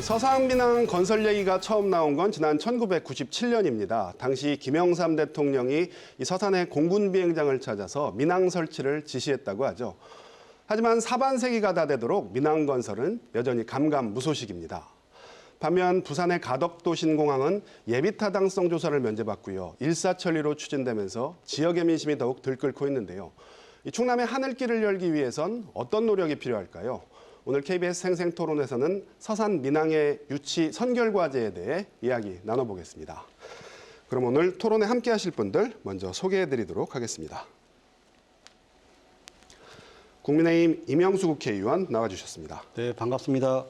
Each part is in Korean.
이 서산민항 건설 얘기가 처음 나온 건 지난 1997년입니다. 당시 김영삼 대통령이 이 서산의 공군 비행장을 찾아서 민항 설치를 지시했다고 하죠. 하지만 사반세기가 다 되도록 민항 건설은 여전히 감감무소식입니다. 반면 부산의 가덕도 신공항은 예비 타당성 조사를 면제받고요. 일사천리로 추진되면서 지역의 민심이 더욱 들끓고 있는데요. 이 충남의 하늘길을 열기 위해선 어떤 노력이 필요할까요? 오늘 KBS 생생토론에서는 서산 민항의 유치 선결과제에 대해 이야기 나눠보겠습니다. 그럼 오늘 토론에 함께 하실 분들 먼저 소개해드리도록 하겠습니다. 국민의힘 이명수 국회의원 나와주셨습니다. 네, 반갑습니다.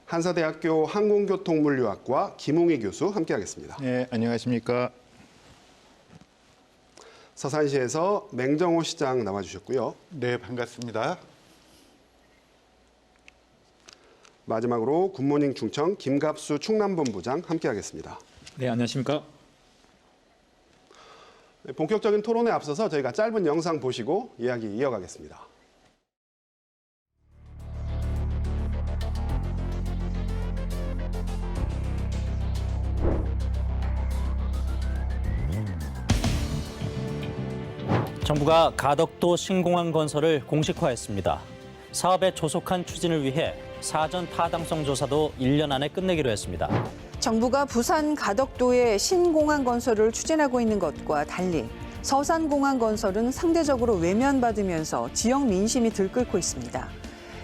한사대학교 항공교통물리학과 김웅희 교수 함께하겠습니다. 네, 안녕하십니까. 서산시에서 맹정호 시장 나와주셨고요. 네, 반갑습니다. 마지막으로 굿모닝 충청 김갑수 충남본부장 함께하겠습니다. 네, 안녕하십니까. 본격적인 토론에 앞서서 저희가 짧은 영상 보시고 이야기 이어가겠습니다. 정부가 가덕도 신공항 건설을 공식화했습니다. 사업의 조속한 추진을 위해 사전 타당성 조사도 1년 안에 끝내기로 했습니다. 정부가 부산 가덕도의 신공항 건설을 추진하고 있는 것과 달리 서산공항 건설은 상대적으로 외면받으면서 지역 민심이 들끓고 있습니다.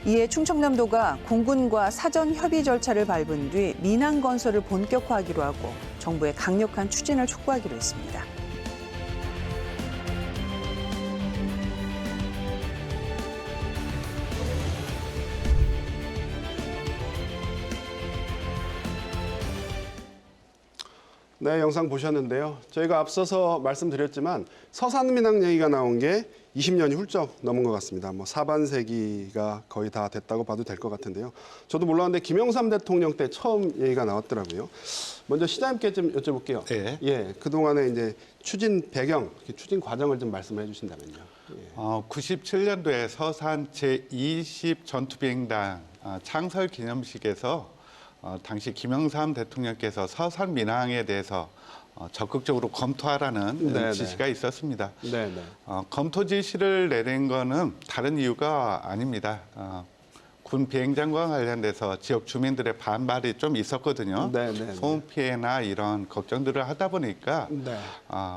이에 충청남도가 공군과 사전 협의 절차를 밟은 뒤 민항 건설을 본격화하기로 하고 정부의 강력한 추진을 촉구하기로 했습니다. 네, 영상 보셨는데요. 저희가 앞서서 말씀드렸지만 서산민항 얘기가 나온 게 20년이 훌쩍 넘은 것 같습니다. 뭐 사반세기가 거의 다 됐다고 봐도 될 것 같은데요. 저도 몰랐는데 김영삼 대통령 때 처음 얘기가 나왔더라고요. 먼저 시장님께 좀 여쭤볼게요. 네. 예, 그동안의 이제 추진 배경, 추진 과정을 좀 말씀해 주신다면요. 예. 97년도에 서산 제20 전투비행단 창설 기념식에서 당시 김영삼 대통령께서 서산 민항에 대해서 적극적으로 검토하라는 네네. 지시가 있었습니다. 네. 검토 지시를 내린 거는 다른 이유가 아닙니다. 군 비행장과 관련돼서 지역 주민들의 반발이 좀 있었거든요. 네네. 소음 피해나 이런 걱정들을 하다 보니까 네.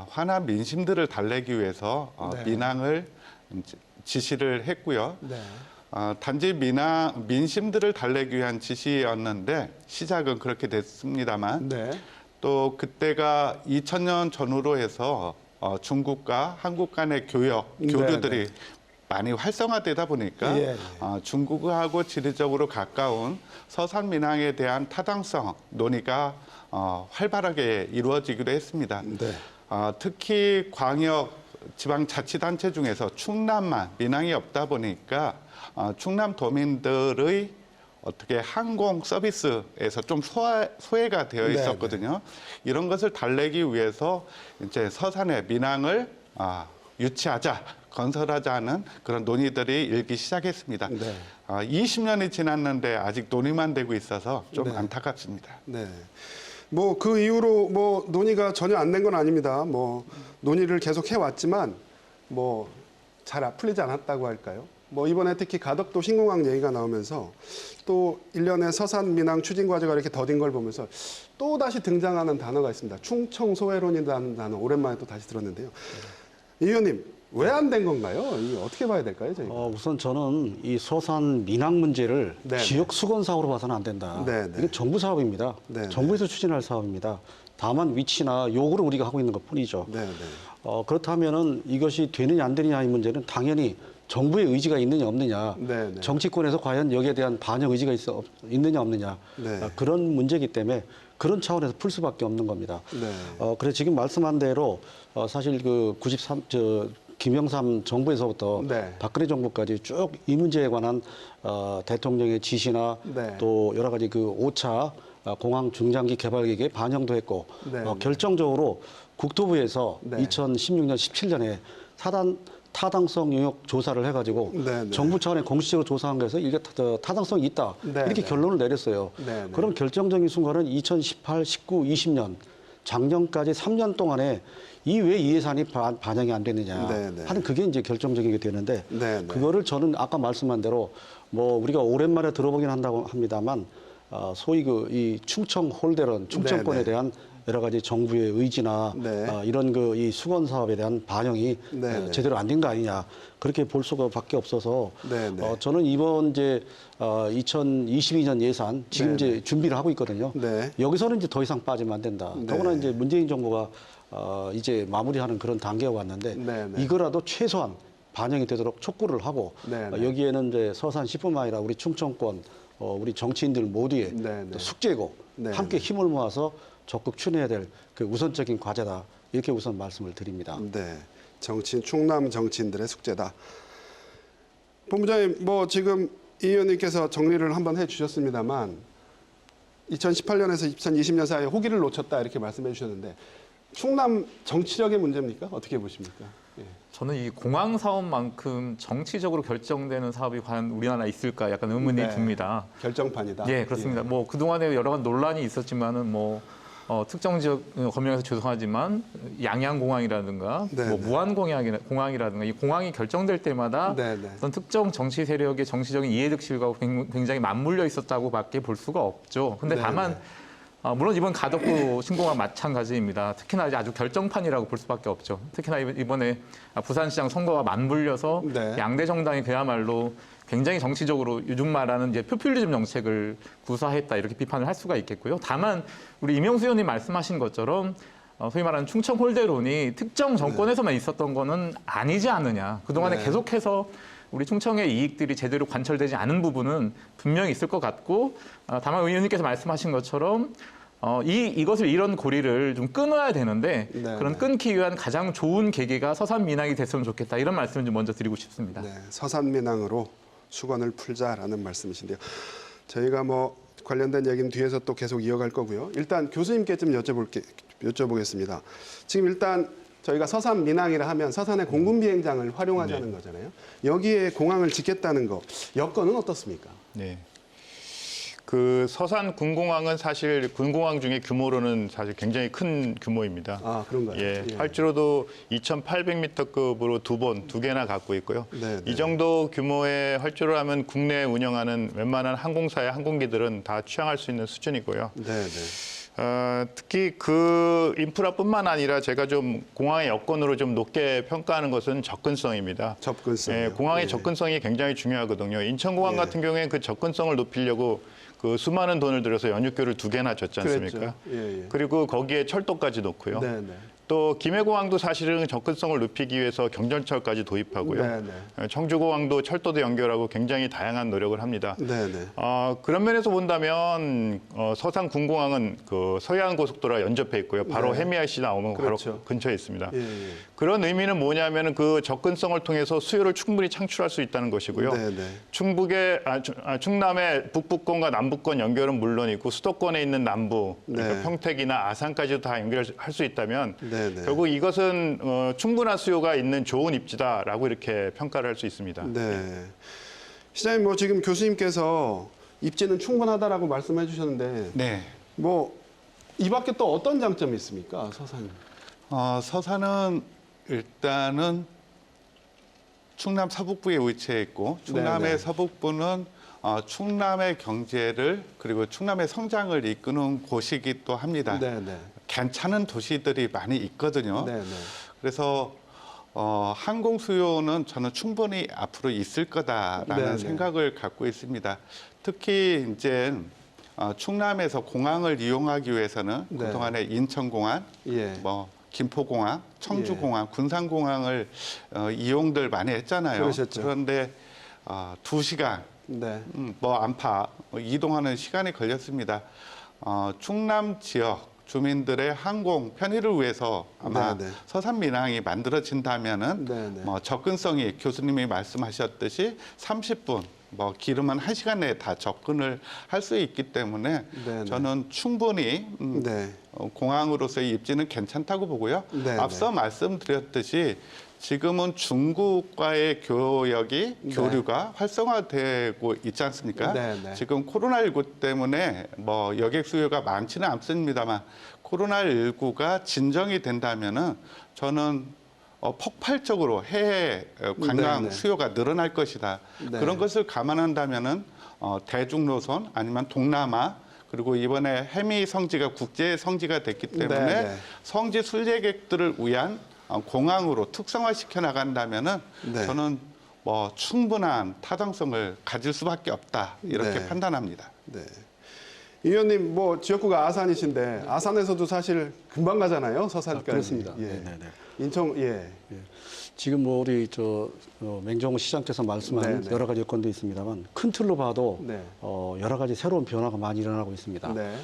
화난 민심들을 달래기 위해서 네. 민항을 지시를 했고요. 네. 단지 민심들을 달래기 위한 지시였는데 시작은 그렇게 됐습니다만 네. 또 그때가 2000년 전후로 해서 중국과 한국 간의 교류들이 많이 활성화되다 보니까 예. 중국하고 지리적으로 가까운 서산 민항에 대한 타당성 논의가 활발하게 이루어지기도 했습니다. 네. 특히 광역 지방자치단체 중에서 충남만 민항이 없다 보니까 충남 도민들의 어떻게 항공 서비스에서 좀 소외가 되어 있었거든요. 이런 것을 달래기 위해서 이제 서산의 민항을 유치하자, 건설하자는 그런 논의들이 일기 시작했습니다. 네. 20년이 지났는데 아직 논의만 되고 있어서 좀 네. 안타깝습니다. 네. 뭐 그 이후로 뭐 논의가 전혀 안 된 건 아닙니다. 뭐 논의를 계속 해왔지만 뭐 잘 풀리지 않았다고 할까요? 뭐 이번에 특히 가덕도 신공항 얘기가 나오면서 또 일련의 서산 민항 추진 과제가 이렇게 더딘 걸 보면서 또 다시 등장하는 단어가 있습니다. 충청소외론이라는 단어 오랜만에 또 다시 들었는데요. 이 의원님 왜 안 된 건가요? 이 어떻게 봐야 될까요, 저희가? 우선 저는 이 서산 민항 문제를 네네. 지역 수건 사업으로 봐서는 안 된다. 네네. 이건 정부 사업입니다. 네네. 정부에서 추진할 사업입니다. 다만 위치나 요구를 우리가 하고 있는 것뿐이죠. 네. 그렇다면은 이것이 되느냐 안 되느냐의 문제는 당연히 정부의 의지가 있느냐 없느냐, 네네. 정치권에서 과연 여기에 대한 반영 의지가 있느냐 없느냐, 네. 그런 문제이기 때문에 그런 차원에서 풀 수밖에 없는 겁니다. 네. 그래서 지금 말씀한 대로 사실 그 김영삼 정부에서부터 네. 박근혜 정부까지 쭉 이 문제에 관한 대통령의 지시나 네. 또 여러 가지 그 5차 공항 중장기 개발 계획에 반영도 했고 네. 결정적으로 국토부에서 네. 2016년, 17년에 사단 타당성 영역 조사를 해가지고 네, 네. 정부 차원의 공식적으로 조사한 거에서 이게 타당성이 있다 네, 이렇게 네. 결론을 내렸어요. 네, 네. 그럼 결정적인 순간은 2018, 19, 20년 작년까지 3년 동안에 이 왜 이 예산이 반영이 안 됐느냐 네, 네. 하는 그게 이제 결정적인 게 되는데 네, 네. 그거를 저는 아까 말씀한 대로 뭐 우리가 오랜만에 들어보긴 한다고 합니다만 소위 그 이 충청 홀대론 충청권에 네, 네. 대한 여러 가지 정부의 의지나 네. 이런 그 이 수건 사업에 대한 반영이 네, 네. 제대로 안 된 거 아니냐 그렇게 볼 수가밖에 없어서 네, 네. 저는 이번 이제 2022년 예산 지금 네, 이제 준비를 하고 있거든요. 네. 여기서는 이제 더 이상 빠지면 안 된다. 네. 더구나 이제 문재인 정부가 이제 마무리하는 그런 단계가 왔는데 네, 네. 이거라도 최소한 반영이 되도록 촉구를 하고 네, 네. 여기에는 이제 서산시뿐만 아니라 우리 충청권 우리 정치인들 모두의 네, 네. 또 숙제고 네, 함께 네. 힘을 모아서 적극 추진해야 될 그 우선적인 과제다. 이렇게 우선 말씀을 드립니다. 네, 충남 정치인들의 숙제다. 본부장님, 뭐 지금 이 의원님께서 정리를 한번 해주셨습니다만 2018년에서 2020년 사이에 호기를 놓쳤다 이렇게 말씀해 주셨는데 충남 정치력의 문제입니까? 어떻게 보십니까? 예. 저는 이 공항 사업만큼 정치적으로 결정되는 사업이 과연 우리나라에 있을까 약간 의문이 네. 듭니다. 결정판이다. 예, 그렇습니다. 뭐 그동안에 여러 가지 논란이 있었지만은 뭐 특정 지역 검명해서 죄송하지만 양양공항이라든가 네, 뭐 네. 무안공항이라든가 이 공항이 결정될 때마다 네, 네. 어떤 특정 정치 세력의 정치적인 이해득실과 굉장히 맞물려 있었다고밖에 볼 수가 없죠. 근데 네, 다만 네. 물론 이번 가덕도 신공항 마찬가지입니다. 특히나 이제 아주 결정판이라고 볼 수밖에 없죠. 특히나 이번에 부산시장 선거와 맞물려서 네. 양대 정당이 그야말로 굉장히 정치적으로 요즘 말하는 이제 포퓰리즘 정책을 구사했다 이렇게 비판을 할 수가 있겠고요. 다만 우리 이명수 의원님 말씀하신 것처럼 소위 말하는 충청 홀대론이 특정 정권에서만 있었던 거는 아니지 않느냐. 그동안에 네. 계속해서 우리 충청의 이익들이 제대로 관철되지 않은 부분은 분명히 있을 것 같고 다만 의원님께서 말씀하신 것처럼 이것을 이런 고리를 좀 끊어야 되는데 네, 그런 네. 끊기 위한 가장 좋은 계기가 서산민항이 됐으면 좋겠다 이런 말씀을 좀 먼저 드리고 싶습니다. 네, 서산민항으로 수건을 풀자라는 말씀이신데요. 저희가 뭐 관련된 얘기는 뒤에서 또 계속 이어갈 거고요. 일단 교수님께 좀 여쭤보겠습니다. 지금 일단 저희가 서산민항이라 하면 서산의 공군 비행장을 활용하자는 거잖아요. 여기에 공항을 짓겠다는 거 여건은 어떻습니까? 네. 그 서산 군공항은 사실 군공항 중에 규모로는 사실 굉장히 큰 규모입니다. 아, 그런가요? 예, 예. 활주로도 2,800m급으로 두 개나 갖고 있고요. 네, 네. 이 정도 규모의 활주로라면 국내에 운영하는 웬만한 항공사의 항공기들은 다 취항할 수 있는 수준이고요. 네, 네. 특히 그 인프라뿐만 아니라 제가 좀 공항의 여건으로 좀 높게 평가하는 것은 접근성입니다. 접근성. 예, 공항의 접근성이 굉장히 중요하거든요. 인천공항 예. 같은 경우에는 그 접근성을 높이려고 그 수많은 돈을 들여서 연육교를 2개나 줬지 않습니까? 그랬죠. 예, 예. 그리고 거기에 철도까지 놓고요. 네, 네. 또 김해공항도 사실은 접근성을 높이기 위해서 경전철까지 도입하고요. 네, 네. 청주공항도 철도도 연결하고 굉장히 다양한 노력을 합니다. 네, 네. 그런 면에서 본다면 서산 군공항은 그 서해안 고속도로가 연접해 있고요. 바로 네. 해미아시 나오면 그렇죠. 바로 근처에 있습니다. 예, 예. 그런 의미는 뭐냐면 그 접근성을 통해서 수요를 충분히 창출할 수 있다는 것이고요. 네, 네. 충남의 북부권과 남부권 연결은 물론이고 수도권에 있는 남부, 그러니까 네. 평택이나 아산까지도 다 연결할 수 있다면 네, 네. 결국 이것은 충분한 수요가 있는 좋은 입지다라고 이렇게 평가를 할 수 있습니다. 네. 시장님, 뭐 지금 교수님께서 입지는 충분하다라고 말씀해 주셨는데 네. 뭐 이 밖에 또 어떤 장점이 있습니까, 서산? 서산은 일단은 충남 서북부에 위치해 있고 충남의 네네. 서북부는 충남의 경제를 그리고 충남의 성장을 이끄는 곳이기도 합니다. 네, 네. 괜찮은 도시들이 많이 있거든요. 네, 네. 그래서 항공 수요는 저는 충분히 앞으로 있을 거다라는 네네. 생각을 갖고 있습니다. 특히 이제 충남에서 공항을 이용하기 위해서는 네. 그동안에 인천공항, 예. 뭐 김포공항, 청주공항, 군산공항을 이용들 많이 했잖아요. 그러셨죠. 그런데 2시간 네. 뭐 안팎 이동하는 시간이 걸렸습니다. 충남 지역 주민들의 항공 편의를 위해서 아마 네네. 서산민항이 만들어진다면은 네네. 뭐 접근성이 교수님이 말씀하셨듯이 30분 뭐 길으면 1시간 내에 다 접근을 할 수 있기 때문에 네네. 저는 충분히 네. 공항으로서의 입지는 괜찮다고 보고요. 네네. 앞서 말씀드렸듯이 지금은 중국과의 교역이 네. 교류가 활성화되고 있지 않습니까? 네네. 지금 코로나19 때문에 뭐 여객 수요가 많지는 않습니다만 코로나19가 진정이 된다면은 저는 폭발적으로 해외 관광 네네. 수요가 늘어날 것이다. 네. 그런 것을 감안한다면은 대중 노선 아니면 동남아 그리고 이번에 해미 성지가 국제 성지가 됐기 때문에 네네. 성지 순례객들을 위한 공항으로 특성화시켜 나간다면은 네. 저는 뭐 충분한 타당성을 가질 수밖에 없다 이렇게 네. 판단합니다. 네. 이 의원님 뭐 지역구가 아산이신데 아산에서도 사실 금방 가잖아요. 서산까지. 그렇습니다. 예. 네네네. 인천 예. 지금 뭐 우리 맹정호 시장께서 말씀한 네네. 여러 가지 여건도 있습니다만 큰 틀로 봐도 네. 여러 가지 새로운 변화가 많이 일어나고 있습니다. 네.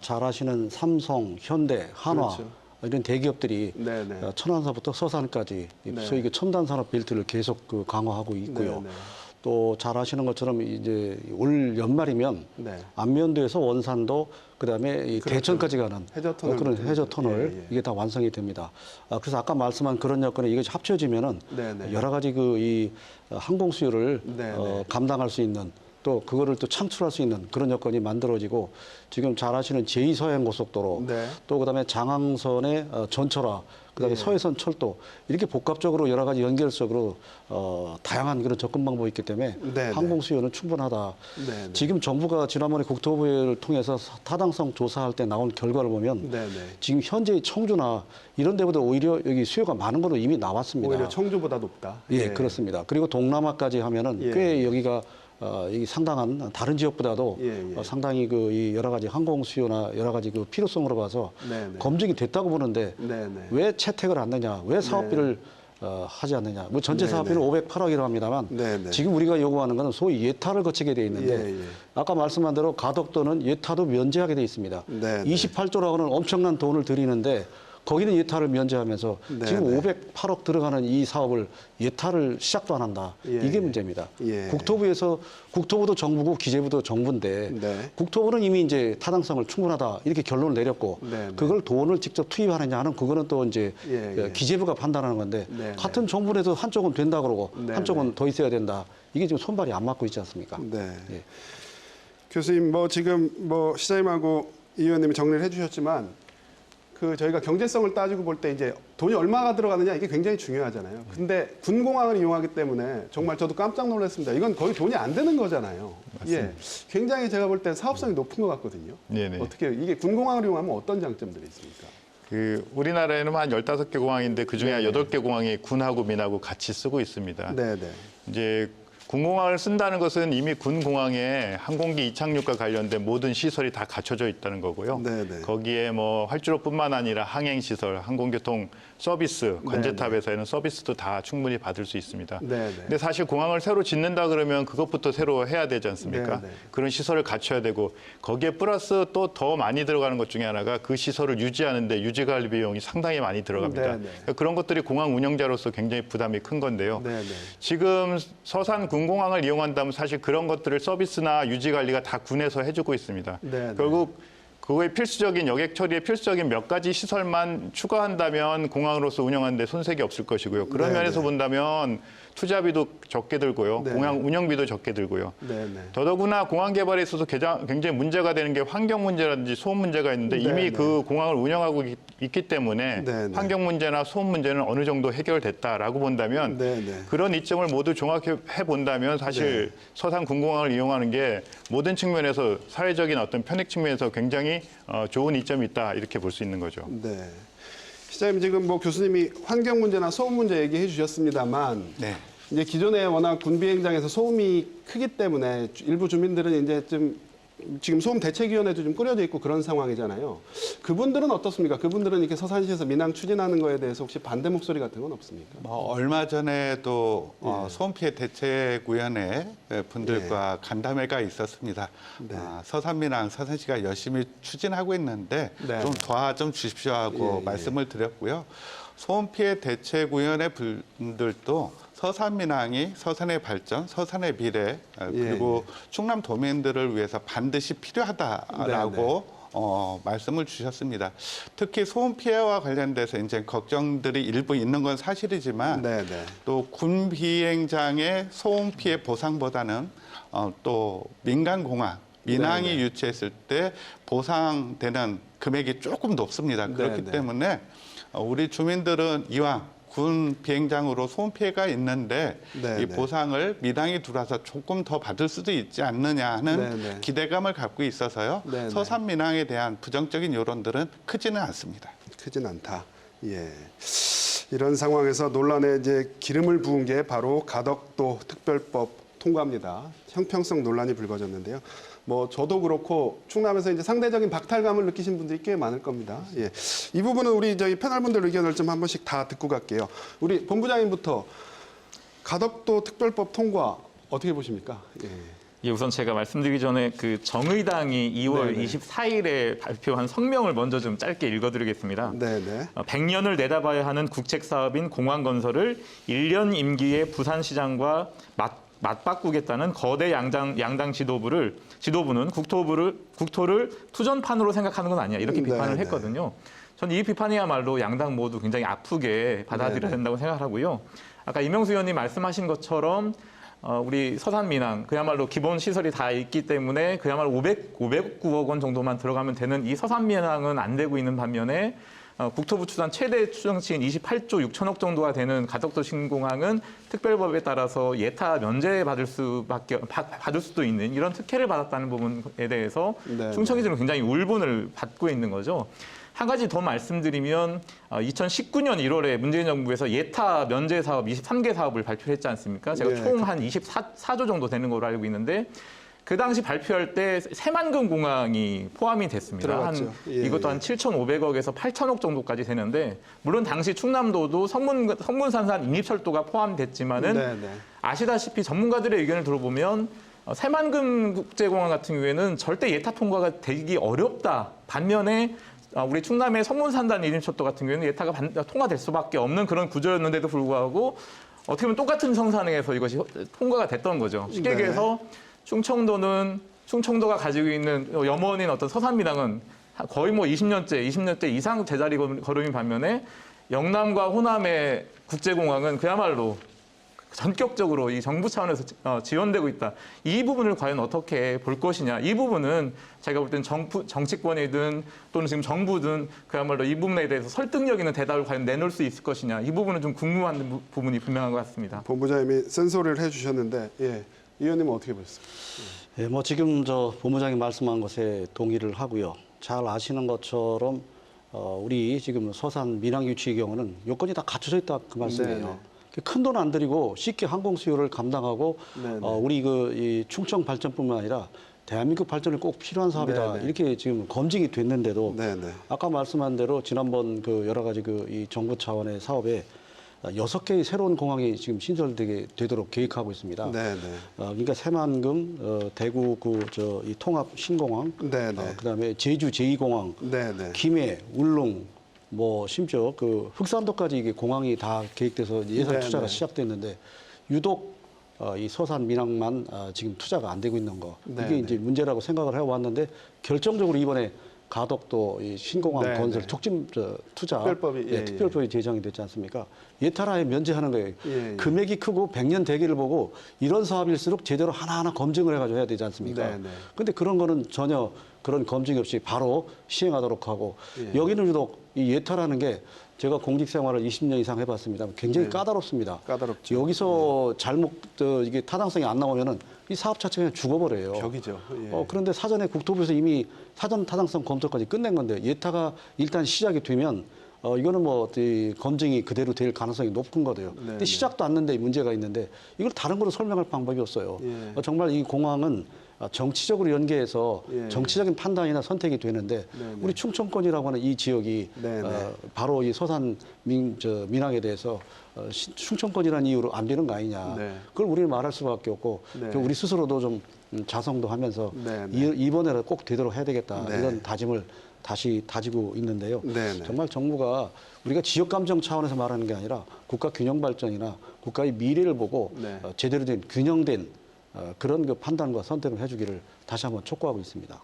잘 아시는 삼성, 현대, 한화 그렇죠. 이런 대기업들이 네네. 천안사부터 서산까지 네. 소위 첨단 산업 벨트를 계속 강화하고 있고요. 네네. 또 잘 아시는 것처럼 이제 올 연말이면 네. 안면도에서 원산도 그다음에 이 그렇죠. 대천까지 가는 해저터널. 그런 해저터널 예, 예. 이게 다 완성이 됩니다. 그래서 아까 말씀한 그런 여건이 이게 합쳐지면은 네네. 여러 가지 이 항공 수요를 네네. 감당할 수 있는 또 그거를 또 창출할 수 있는 그런 여건이 만들어지고 지금 잘 아시는 제2서해안고속도로 네. 또 그다음에 장항선의 전철화 그다음에 예. 서해선 철도 이렇게 복합적으로 여러 가지 연결적으로 다양한 그런 접근 방법이 있기 때문에 네네. 항공 수요는 충분하다. 네네. 지금 정부가 지난번에 국토부를 통해서 타당성 조사할 때 나온 결과를 보면 네네. 지금 현재 청주나 이런 데보다 오히려 여기 수요가 많은 걸로 이미 나왔습니다. 오히려 청주보다 높다. 예, 그렇습니다. 그리고 동남아까지 하면은 예. 꽤 여기가 이 상당한 다른 지역보다도 예, 예. 상당히 이 여러 가지 항공 수요나 여러 가지 필요성으로 봐서 네네. 검증이 됐다고 보는데 네네. 왜 채택을 안 하냐, 왜 사업비를 하지 않느냐. 뭐 전체 네네. 사업비는 508억이라고 합니다만 네네. 지금 우리가 요구하는 것은 소위 예타를 거치게 돼 있는데 예, 예. 아까 말씀한 대로 가덕도는 예타도 면제하게 돼 있습니다. 네네. 28조라고는 엄청난 돈을 들이는데 거기는 예타를 면제하면서 네네. 지금 508억 들어가는 이 사업을 예타를 시작도 안 한다. 예, 이게 예. 문제입니다. 예. 국토부도 정부고 기재부도 정부인데 네. 국토부는 이미 이제 타당성을 충분하다 이렇게 결론을 내렸고 네네. 그걸 돈을 직접 투입하느냐 하는 그거는 또 이제 예, 예. 기재부가 판단하는 건데 네네. 같은 정부에도 한쪽은 된다 그러고 네네. 한쪽은 더 있어야 된다. 이게 지금 손발이 안 맞고 있지 않습니까? 네. 예. 교수님 뭐 지금 뭐 시장님하고 이 의원님이 정리를 해주셨지만 저희가 경제성을 따지고 볼 때 이제 돈이 얼마가 들어가느냐 이게 굉장히 중요하잖아요. 근데 군공항을 이용하기 때문에 정말 저도 깜짝 놀랐습니다. 이건 거의 돈이 안 되는 거잖아요. 예, 굉장히 제가 볼 때 사업성이 높은 것 같거든요. 네네. 어떻게 이게 군공항을 이용하면 어떤 장점들이 있습니까? 우리나라에는 한 15개 공항인데 그중에 한 네네. 8개 공항이 군하고 민하고 같이 쓰고 있습니다. 네네. 이제 군공항을 쓴다는 것은 이미 군공항에 항공기 이착륙과 관련된 모든 시설이 다 갖춰져 있다는 거고요. 네네. 거기에 뭐 활주로뿐만 아니라 항행 시설, 항공교통 서비스, 관제탑에서는 서비스도 다 충분히 받을 수 있습니다. 네네. 근데 사실 공항을 새로 짓는다 그러면 그것부터 새로 해야 되지 않습니까? 네네. 그런 시설을 갖춰야 되고 거기에 플러스 또 더 많이 들어가는 것 중에 하나가 그 시설을 유지하는데 유지관리 비용이 상당히 많이 들어갑니다. 네네. 그러니까 그런 것들이 공항 운영자로서 굉장히 부담이 큰 건데요. 네네. 지금 서산 군공항을 이용한다면 사실 그런 것들을 서비스나 유지 관리가 다 군에서 해주고 있습니다. 네네. 결국 그거에 필수적인 여객 처리에 필수적인 몇 가지 시설만 추가한다면 공항으로서 운영하는 데 손색이 없을 것이고요. 그런 네네. 면에서 본다면 투자비도 적게 들고요. 네네. 공항 운영비도 적게 들고요. 네네. 더더구나 공항 개발에 있어서 굉장히 문제가 되는 게 환경 문제라든지 소음 문제가 있는데 이미 네네. 그 공항을 운영하고 있기 때문에 네네. 환경 문제나 소음 문제는 어느 정도 해결됐다라고 본다면 네네. 그런 이점을 모두 종합해 본다면 사실 서산 군공항을 이용하는 게 모든 측면에서 사회적인 어떤 편익 측면에서 굉장히 좋은 이점이 있다 이렇게 볼 수 있는 거죠. 네. 시장님 지금 뭐 교수님이 환경 문제나 소음 문제 얘기해 주셨습니다만 네. 이제 기존에 워낙 군 비행장에서 소음이 크기 때문에 일부 주민들은 이제 지금 소음 대책위원회도 좀 꾸려져 있고 그런 상황이잖아요. 그분들은 어떻습니까? 그분들은 이렇게 서산시에서 민항 추진하는 거에 대해서 혹시 반대 목소리 같은 건 없습니까? 얼마 전에도 예. 소음피해 대책위원회 분들과 간담회가 있었습니다. 네. 서산민항 서산시가 열심히 추진하고 있는데 네. 좀 도와좀 주십시오 하고 예, 예. 말씀을 드렸고요. 소음피해 대책위원회 분들도 서산 민항이 서산의 발전, 서산의 미래 그리고 충남 도민들을 위해서 반드시 필요하다라고 말씀을 주셨습니다. 특히 소음 피해와 관련돼서 이제 걱정들이 일부 있는 건 사실이지만 또 군 비행장의 소음 피해 보상보다는 또 민간 공항 민항이 유치했을 때 보상되는 금액이 조금 높습니다. 그렇기 때문에 우리 주민들은 이왕 군 비행장으로 소음 피해가 있는데 이 보상을 민항이 들어와서 조금 더 받을 수도 있지 않느냐 하는 기대감을 갖고 있어서요. 서산 민항에 대한 부정적인 여론들은 크지는 않습니다. 크진 않다. 예. 이런 상황에서 논란에 이제 기름을 부은 게 바로 가덕도 특별법 통과입니다. 형평성 논란이 불거졌는데요. 뭐 저도 그렇고 충남에서 이제 상대적인 박탈감을 느끼신 분들이 꽤 많을 겁니다. 예. 이 부분은 우리 저희 패널분들 의견을 좀 한 번씩 다 듣고 갈게요. 우리 본부장님부터 가덕도 특별법 통과 어떻게 보십니까? 예. 예, 우선 제가 말씀드리기 전에 그 정의당이 2월 24일에 발표한 성명을 먼저 좀 짧게 읽어드리겠습니다. 100년을 내다봐야 하는 국책 사업인 공항 건설을 1년 임기의 부산시장과 맞바꾸겠다는 거대 양당 지도부는 국토를 투전판으로 생각하는 건 아니야. 이렇게 비판을 했거든요. 저는 이 비판이야말로 양당 모두 굉장히 아프게 받아들여야 된다고 생각하고요. 아까 이명수 의원님 말씀하신 것처럼 우리 서산 민항 그야말로 기본 시설이 다 있기 때문에 그야말로 509억 원 정도만 들어가면 되는 이 서산 민항은 안 되고 있는 반면에 국토부 추산 최대 추정치인 28조 6천억 정도가 되는 가덕도 신공항은 특별법에 따라서 예타 면제받을 수도 있는 이런 특혜를 받았다는 부분에 대해서 충청이들은 굉장히 울분을 받고 있는 거죠. 한 가지 더 말씀드리면 2019년 1월에 문재인 정부에서 예타 면제 사업 23개 사업을 발표했지 않습니까? 제가 총 한 24조 정도 되는 걸로 알고 있는데 그 당시 발표할 때 새만금 공항이 포함이 됐습니다. 이것도 한 7,500억에서 8,000억 정도까지 되는데 물론 당시 충남도도 성문산산 인립철도가 포함됐지만은 아시다시피 전문가들의 의견을 들어보면 새만금 국제공항 같은 경우에는 절대 예타 통과가 되기 어렵다. 반면에 우리 충남의 성문산단 인립철도 같은 경우에는 예타가 통과될 수밖에 없는 그런 구조였는데도 불구하고 어떻게 보면 똑같은 성산에서 이것이 통과가 됐던 거죠. 쉽게 얘기해서 충청도가 가지고 있는 염원인 어떤 서산 민항은 거의 뭐 20년째 이상 제자리 걸음인 반면에 영남과 호남의 국제공항은 그야말로 전격적으로 이 정부 차원에서 지원되고 있다. 이 부분을 과연 어떻게 볼 것이냐. 이 부분은 제가 볼 땐 정치권이든 또는 지금 정부든 그야말로 이 부분에 대해서 설득력 있는 대답을 과연 내놓을 수 있을 것이냐. 이 부분은 좀 궁금한 부분이 분명한 것 같습니다. 본부장님이 쓴소리를 해주셨는데 이 의원님은 어떻게 보셨습니까? 예, 뭐 지금 본부장이 말씀한 것에 동의를 하고요. 잘 아시는 것처럼 우리 지금 서산 민항 유치의 경우는 요건이 다 갖춰져 있다 그 말씀이에요. 큰 돈 안 들이고 쉽게 항공 수요를 감당하고 우리 이 충청 발전뿐만 아니라 대한민국 발전에 꼭 필요한 사업이다. 이렇게 지금 검증이 됐는데도 아까 말씀한 대로 지난번 그 여러 가지 이 정부 차원의 사업에 6개의 새로운 공항이 지금 신설되게 되도록 계획하고 있습니다. 그러니까 새만금, 대구 이 통합 신공항, 그다음에 제주 제2공항, 김해, 울릉, 뭐 심지어 그 흑산도까지 이게 공항이 다 계획돼서 예산 투자가 시작됐는데 유독 이 서산 민항만 지금 투자가 안 되고 있는 거 이게 이제 문제라고 생각을 해왔는데 결정적으로 이번에 가덕도 이 신공항 건설 촉진 투자 특별법이 제정이 됐지 않습니까? 예타라에 면제하는 거예요. 금액이 크고 100년 대기를 보고 이런 사업일수록 제대로 하나하나 검증을 해가지고 해야 되지 않습니까? 근데 그런 거는 전혀 그런 검증이 없이 바로 시행하도록 하고 여기는 유독 이 예타라는 게 제가 공직 생활을 20년 이상 해봤습니다. 굉장히 까다롭습니다. 여기서 잘못 이게 타당성이 안 나오면은 이 사업 자체가 그냥 죽어버려요. 벽이죠. 그런데 사전에 국토부에서 이미 사전 타당성 검토까지 끝낸 건데 예타가 일단 시작이 되면 이거는 뭐 검증이 그대로 될 가능성이 높은 거예요. 근데 시작도 않는데 문제가 있는데 이걸 다른 거로 설명할 방법이 없어요. 정말 이 공항은 정치적으로 연계해서 정치적인 판단이나 선택이 되는데 우리 충청권이라고 하는 이 지역이 바로 이 서산 민항에 대해서 충청권이라는 이유로 안 되는 거 아니냐. 그걸 우리는 말할 수밖에 없고 우리 스스로도 좀 자성도 하면서 이번에는 꼭 되도록 해야 되겠다. 이런 다짐을 다시 다지고 있는데요. 네네. 정말 정부가 우리가 지역 감정 차원에서 말하는 게 아니라 국가 균형 발전이나 국가의 미래를 보고 네. 제대로 된 균형된 그런 그 판단과 선택을 해주기를 다시 한번 촉구하고 있습니다.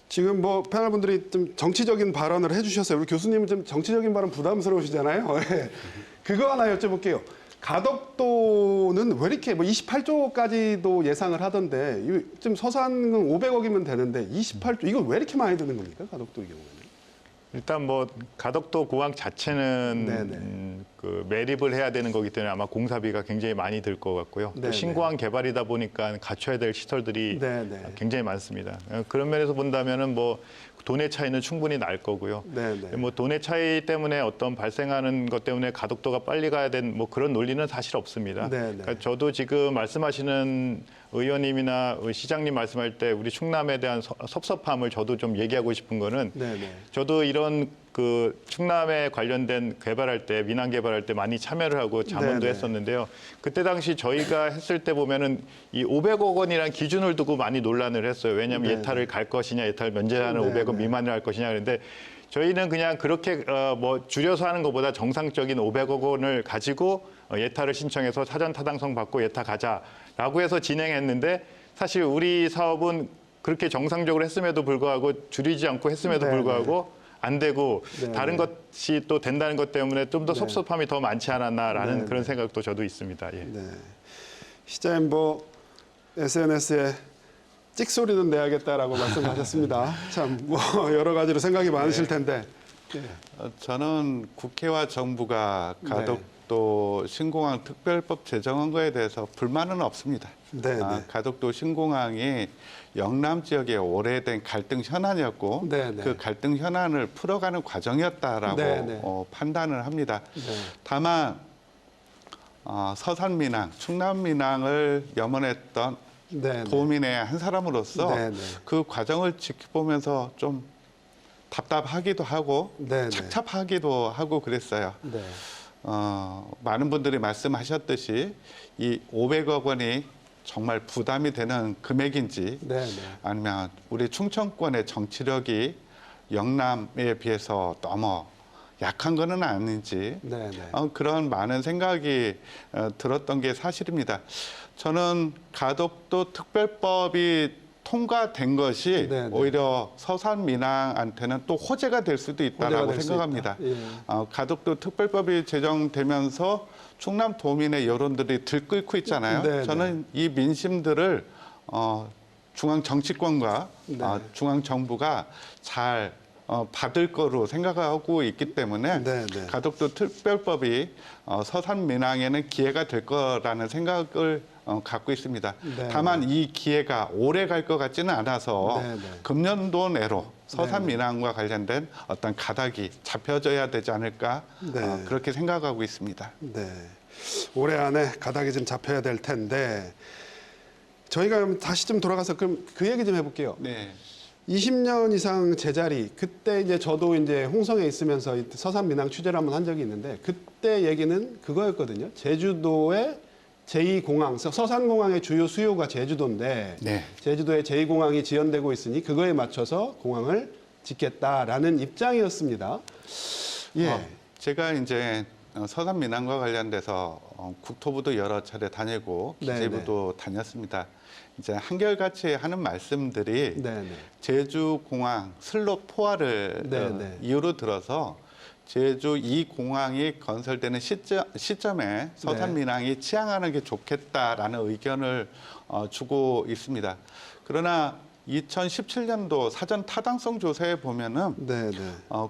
지금 뭐 패널 분들이 좀 정치적인 발언을 해주셨어요. 우리 교수님은 좀 정치적인 발언 부담스러우시잖아요. 예. 그거 하나 여쭤볼게요. 가덕도는 왜 이렇게 뭐 28조까지도 예상을 하던데 좀 서산은 500억이면 되는데 28조 이거 왜 이렇게 많이 드는 겁니까? 가덕도의 경우에는? 일단 뭐 가덕도 공항 자체는 네네. 그 매립을 해야 되는 거기 때문에 아마 공사비가 굉장히 많이 들 것 같고요. 네네. 또 신공항 개발이다 보니까 갖춰야 될 시설들이 네네. 굉장히 많습니다. 그런 면에서 본다면은 뭐 돈의 차이는 충분히 날 거고요. 네네. 뭐 돈의 차이 때문에 어떤 발생하는 것 때문에 가덕도가 빨리 가야 되는 뭐 그런 논리는 사실 없습니다. 네네. 그러니까 저도 지금 말씀하시는 의원님이나 시장님 말씀할 때 우리 충남에 대한 섭섭함을 저도 좀 얘기하고 싶은 거는 네네. 저도 이런 그 충남에 관련된 개발할 때 민항 개발할 때 많이 참여를 하고 자문도 네네. 했었는데요. 그때 당시 저희가 했을 때 보면은 이 500억 원이라는 기준을 두고 많이 논란을 했어요. 왜냐하면 네네. 예타를 갈 것이냐, 예타를 면제하는 네네. 500억 미만을 할 것이냐 그런데 저희는 그냥 그렇게 뭐 줄여서 하는 것보다 정상적인 500억 원을 가지고 예타를 신청해서 사전 타당성 받고 예타 가자라고 해서 진행했는데 사실 우리 사업은 그렇게 정상적으로 했음에도 불구하고 줄이지 않고 했음에도 네네. 불구하고 안 되고 네네. 다른 것이 또 된다는 것 때문에 좀 더 네. 섭섭함이 더 많지 않았나라는 네네. 그런 생각도 저도 있습니다. 예. 네. 시장님 뭐 SNS에 찍소리는 내야겠다라고 말씀하셨습니다. 참 뭐 여러 가지로 생각이 많으실 텐데. 예. 저는 국회와 정부가 가덕도 신공항 특별법 제정한 거에 대해서 불만은 없습니다. 네, 네. 가덕도 신공항이 영남 지역의 오래된 갈등 현안이었고 네, 네. 그 갈등 현안을 풀어가는 과정이었다라고 네, 네. 판단을 합니다. 네. 다만 서산 민항, 충남 민항을 염원했던 네, 네. 도민의 한 사람으로서 네, 네. 그 과정을 지켜보면서 좀 답답하기도 하고 네, 네. 착잡하기도 하고 그랬어요. 네. 많은 분들이 말씀하셨듯이 이 500억 원이 정말 부담이 되는 금액인지 네, 네. 아니면 우리 충청권의 정치력이 영남에 비해서 너무 약한 거는 아닌지 네, 네. 그런 많은 생각이 들었던 게 사실입니다. 저는 가덕도 특별법이 통과된 것이 네, 네. 오히려 서산 민항한테는 또 호재가 될 수도 호재가 있다라고 될수 생각합니다. 있다. 예. 가덕도 특별법이 제정되면서 충남 도민의 여론들이 들끓고 있잖아요. 네, 네. 저는 이 민심들을 중앙 정치권과 네. 중앙 정부가 잘 받을 거로 생각하고 있기 때문에 네, 네. 가덕도 특별법이 서산 민항에는 기회가 될 거라는 생각을 갖고 있습니다. 네, 다만 이 기회가 오래 갈 것 같지는 않아서 네, 네. 금년도 내로 서산 네, 민항과 관련된 어떤 가닥이 잡혀져야 되지 않을까 네. 그렇게 생각하고 있습니다. 네. 올해 안에 가닥이 좀 잡혀야 될 텐데 저희가 그럼 다시 좀 돌아가서 그럼 그 얘기 좀 해볼게요. 네. 20년 이상 제자리 그때 이제 저도 이제 홍성에 있으면서 서산 민항 취재를 한번 한 적이 있는데 그때 얘기는 그거였거든요. 제주도의 제2공항, 서산공항의 주요 수요가 제주도인데 네. 제주도에 제2공항이 지연되고 있으니 그거에 맞춰서 공항을 짓겠다라는 입장이었습니다. 예. 제가 이제 서산 민항과 관련돼서 국토부도 여러 차례 다니고 네, 기재부도 다녔습니다. 이제 한결같이 하는 말씀들이 네네. 제주 공항 슬롯 포화를 네, 네. 이유로 들어서 제주 이 공항이 건설되는 시점에 서산 네. 민항이 취항하는 게 좋겠다라는 의견을 주고 있습니다. 그러나 2017년도 사전 타당성 조사에 보면은 네네.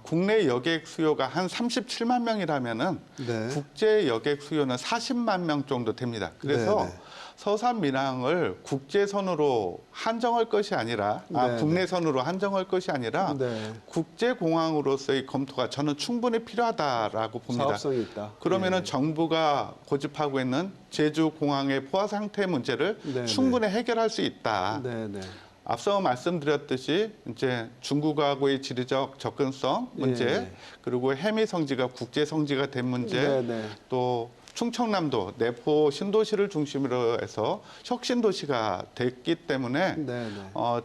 국내 여객 수요가 한 37만 명이라면은 네. 국제 여객 수요는 40만 명 정도 됩니다. 그래서 네, 네. 서산 민항을 국제선으로 한정할 것이 아니라 네, 국내선으로 한정할 것이 아니라 네. 국제공항으로서의 검토가 저는 충분히 필요하다라고 봅니다. 사업성이 있다. 그러면은 예. 정부가 고집하고 있는 제주 공항의 포화 상태 문제를 네, 충분히 해결할 수 있다. 네네. 앞서 말씀드렸듯이 이제 중국하고의 지리적 접근성 문제, 예. 그리고 해미 성지가 국제 성지가 된 문제, 네네. 또 충청남도 내포 신도시를 중심으로 해서 혁신도시가 됐기 때문에 네네.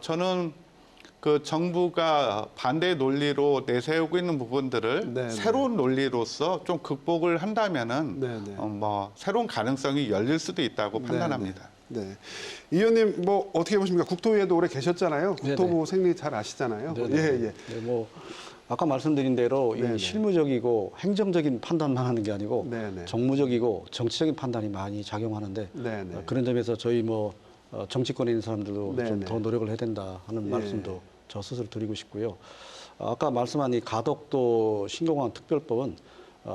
저는 그 정부가 반대 논리로 내세우고 있는 부분들을 네, 네. 새로운 논리로서 좀 극복을 한다면은 네, 네. 뭐 새로운 가능성이 열릴 수도 있다고 판단합니다. 네. 이 의원님 뭐 어떻게 보십니까? 국토위에도 오래 계셨잖아요. 네네. 국토부 생리 잘 아시잖아요. 네네. 예, 예. 네, 뭐 아까 말씀드린 대로 네네. 이 실무적이고 행정적인 판단만 하는 게 아니고 네네. 정무적이고 정치적인 판단이 많이 작용하는데 네네. 그런 점에서 저희 뭐 정치권에 있는 사람들도 네네. 좀 더 노력을 해야 된다 하는 예. 말씀도 저 스스로 드리고 싶고요. 아까 말씀한 이 가덕도 신공항 특별법은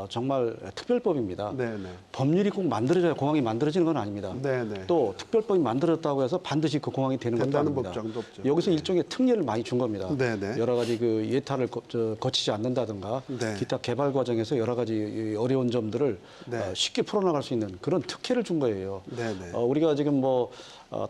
정말 특별법입니다. 네네. 법률이 꼭 만들어져야 공항이 만들어지는 건 아닙니다. 네네. 또 특별법이 만들어졌다고 해서 반드시 그 공항이 되는 것도 된다는 아닙니다. 법정도 없죠. 여기서 일종의 특례를 많이 준 겁니다. 네네. 여러 가지 그 예타를 거치지 않는다든가 네. 기타 개발 과정에서 여러 가지 이 어려운 점들을 네. 쉽게 풀어나갈 수 있는 그런 특혜를 준 거예요. 네네. 우리가 지금 뭐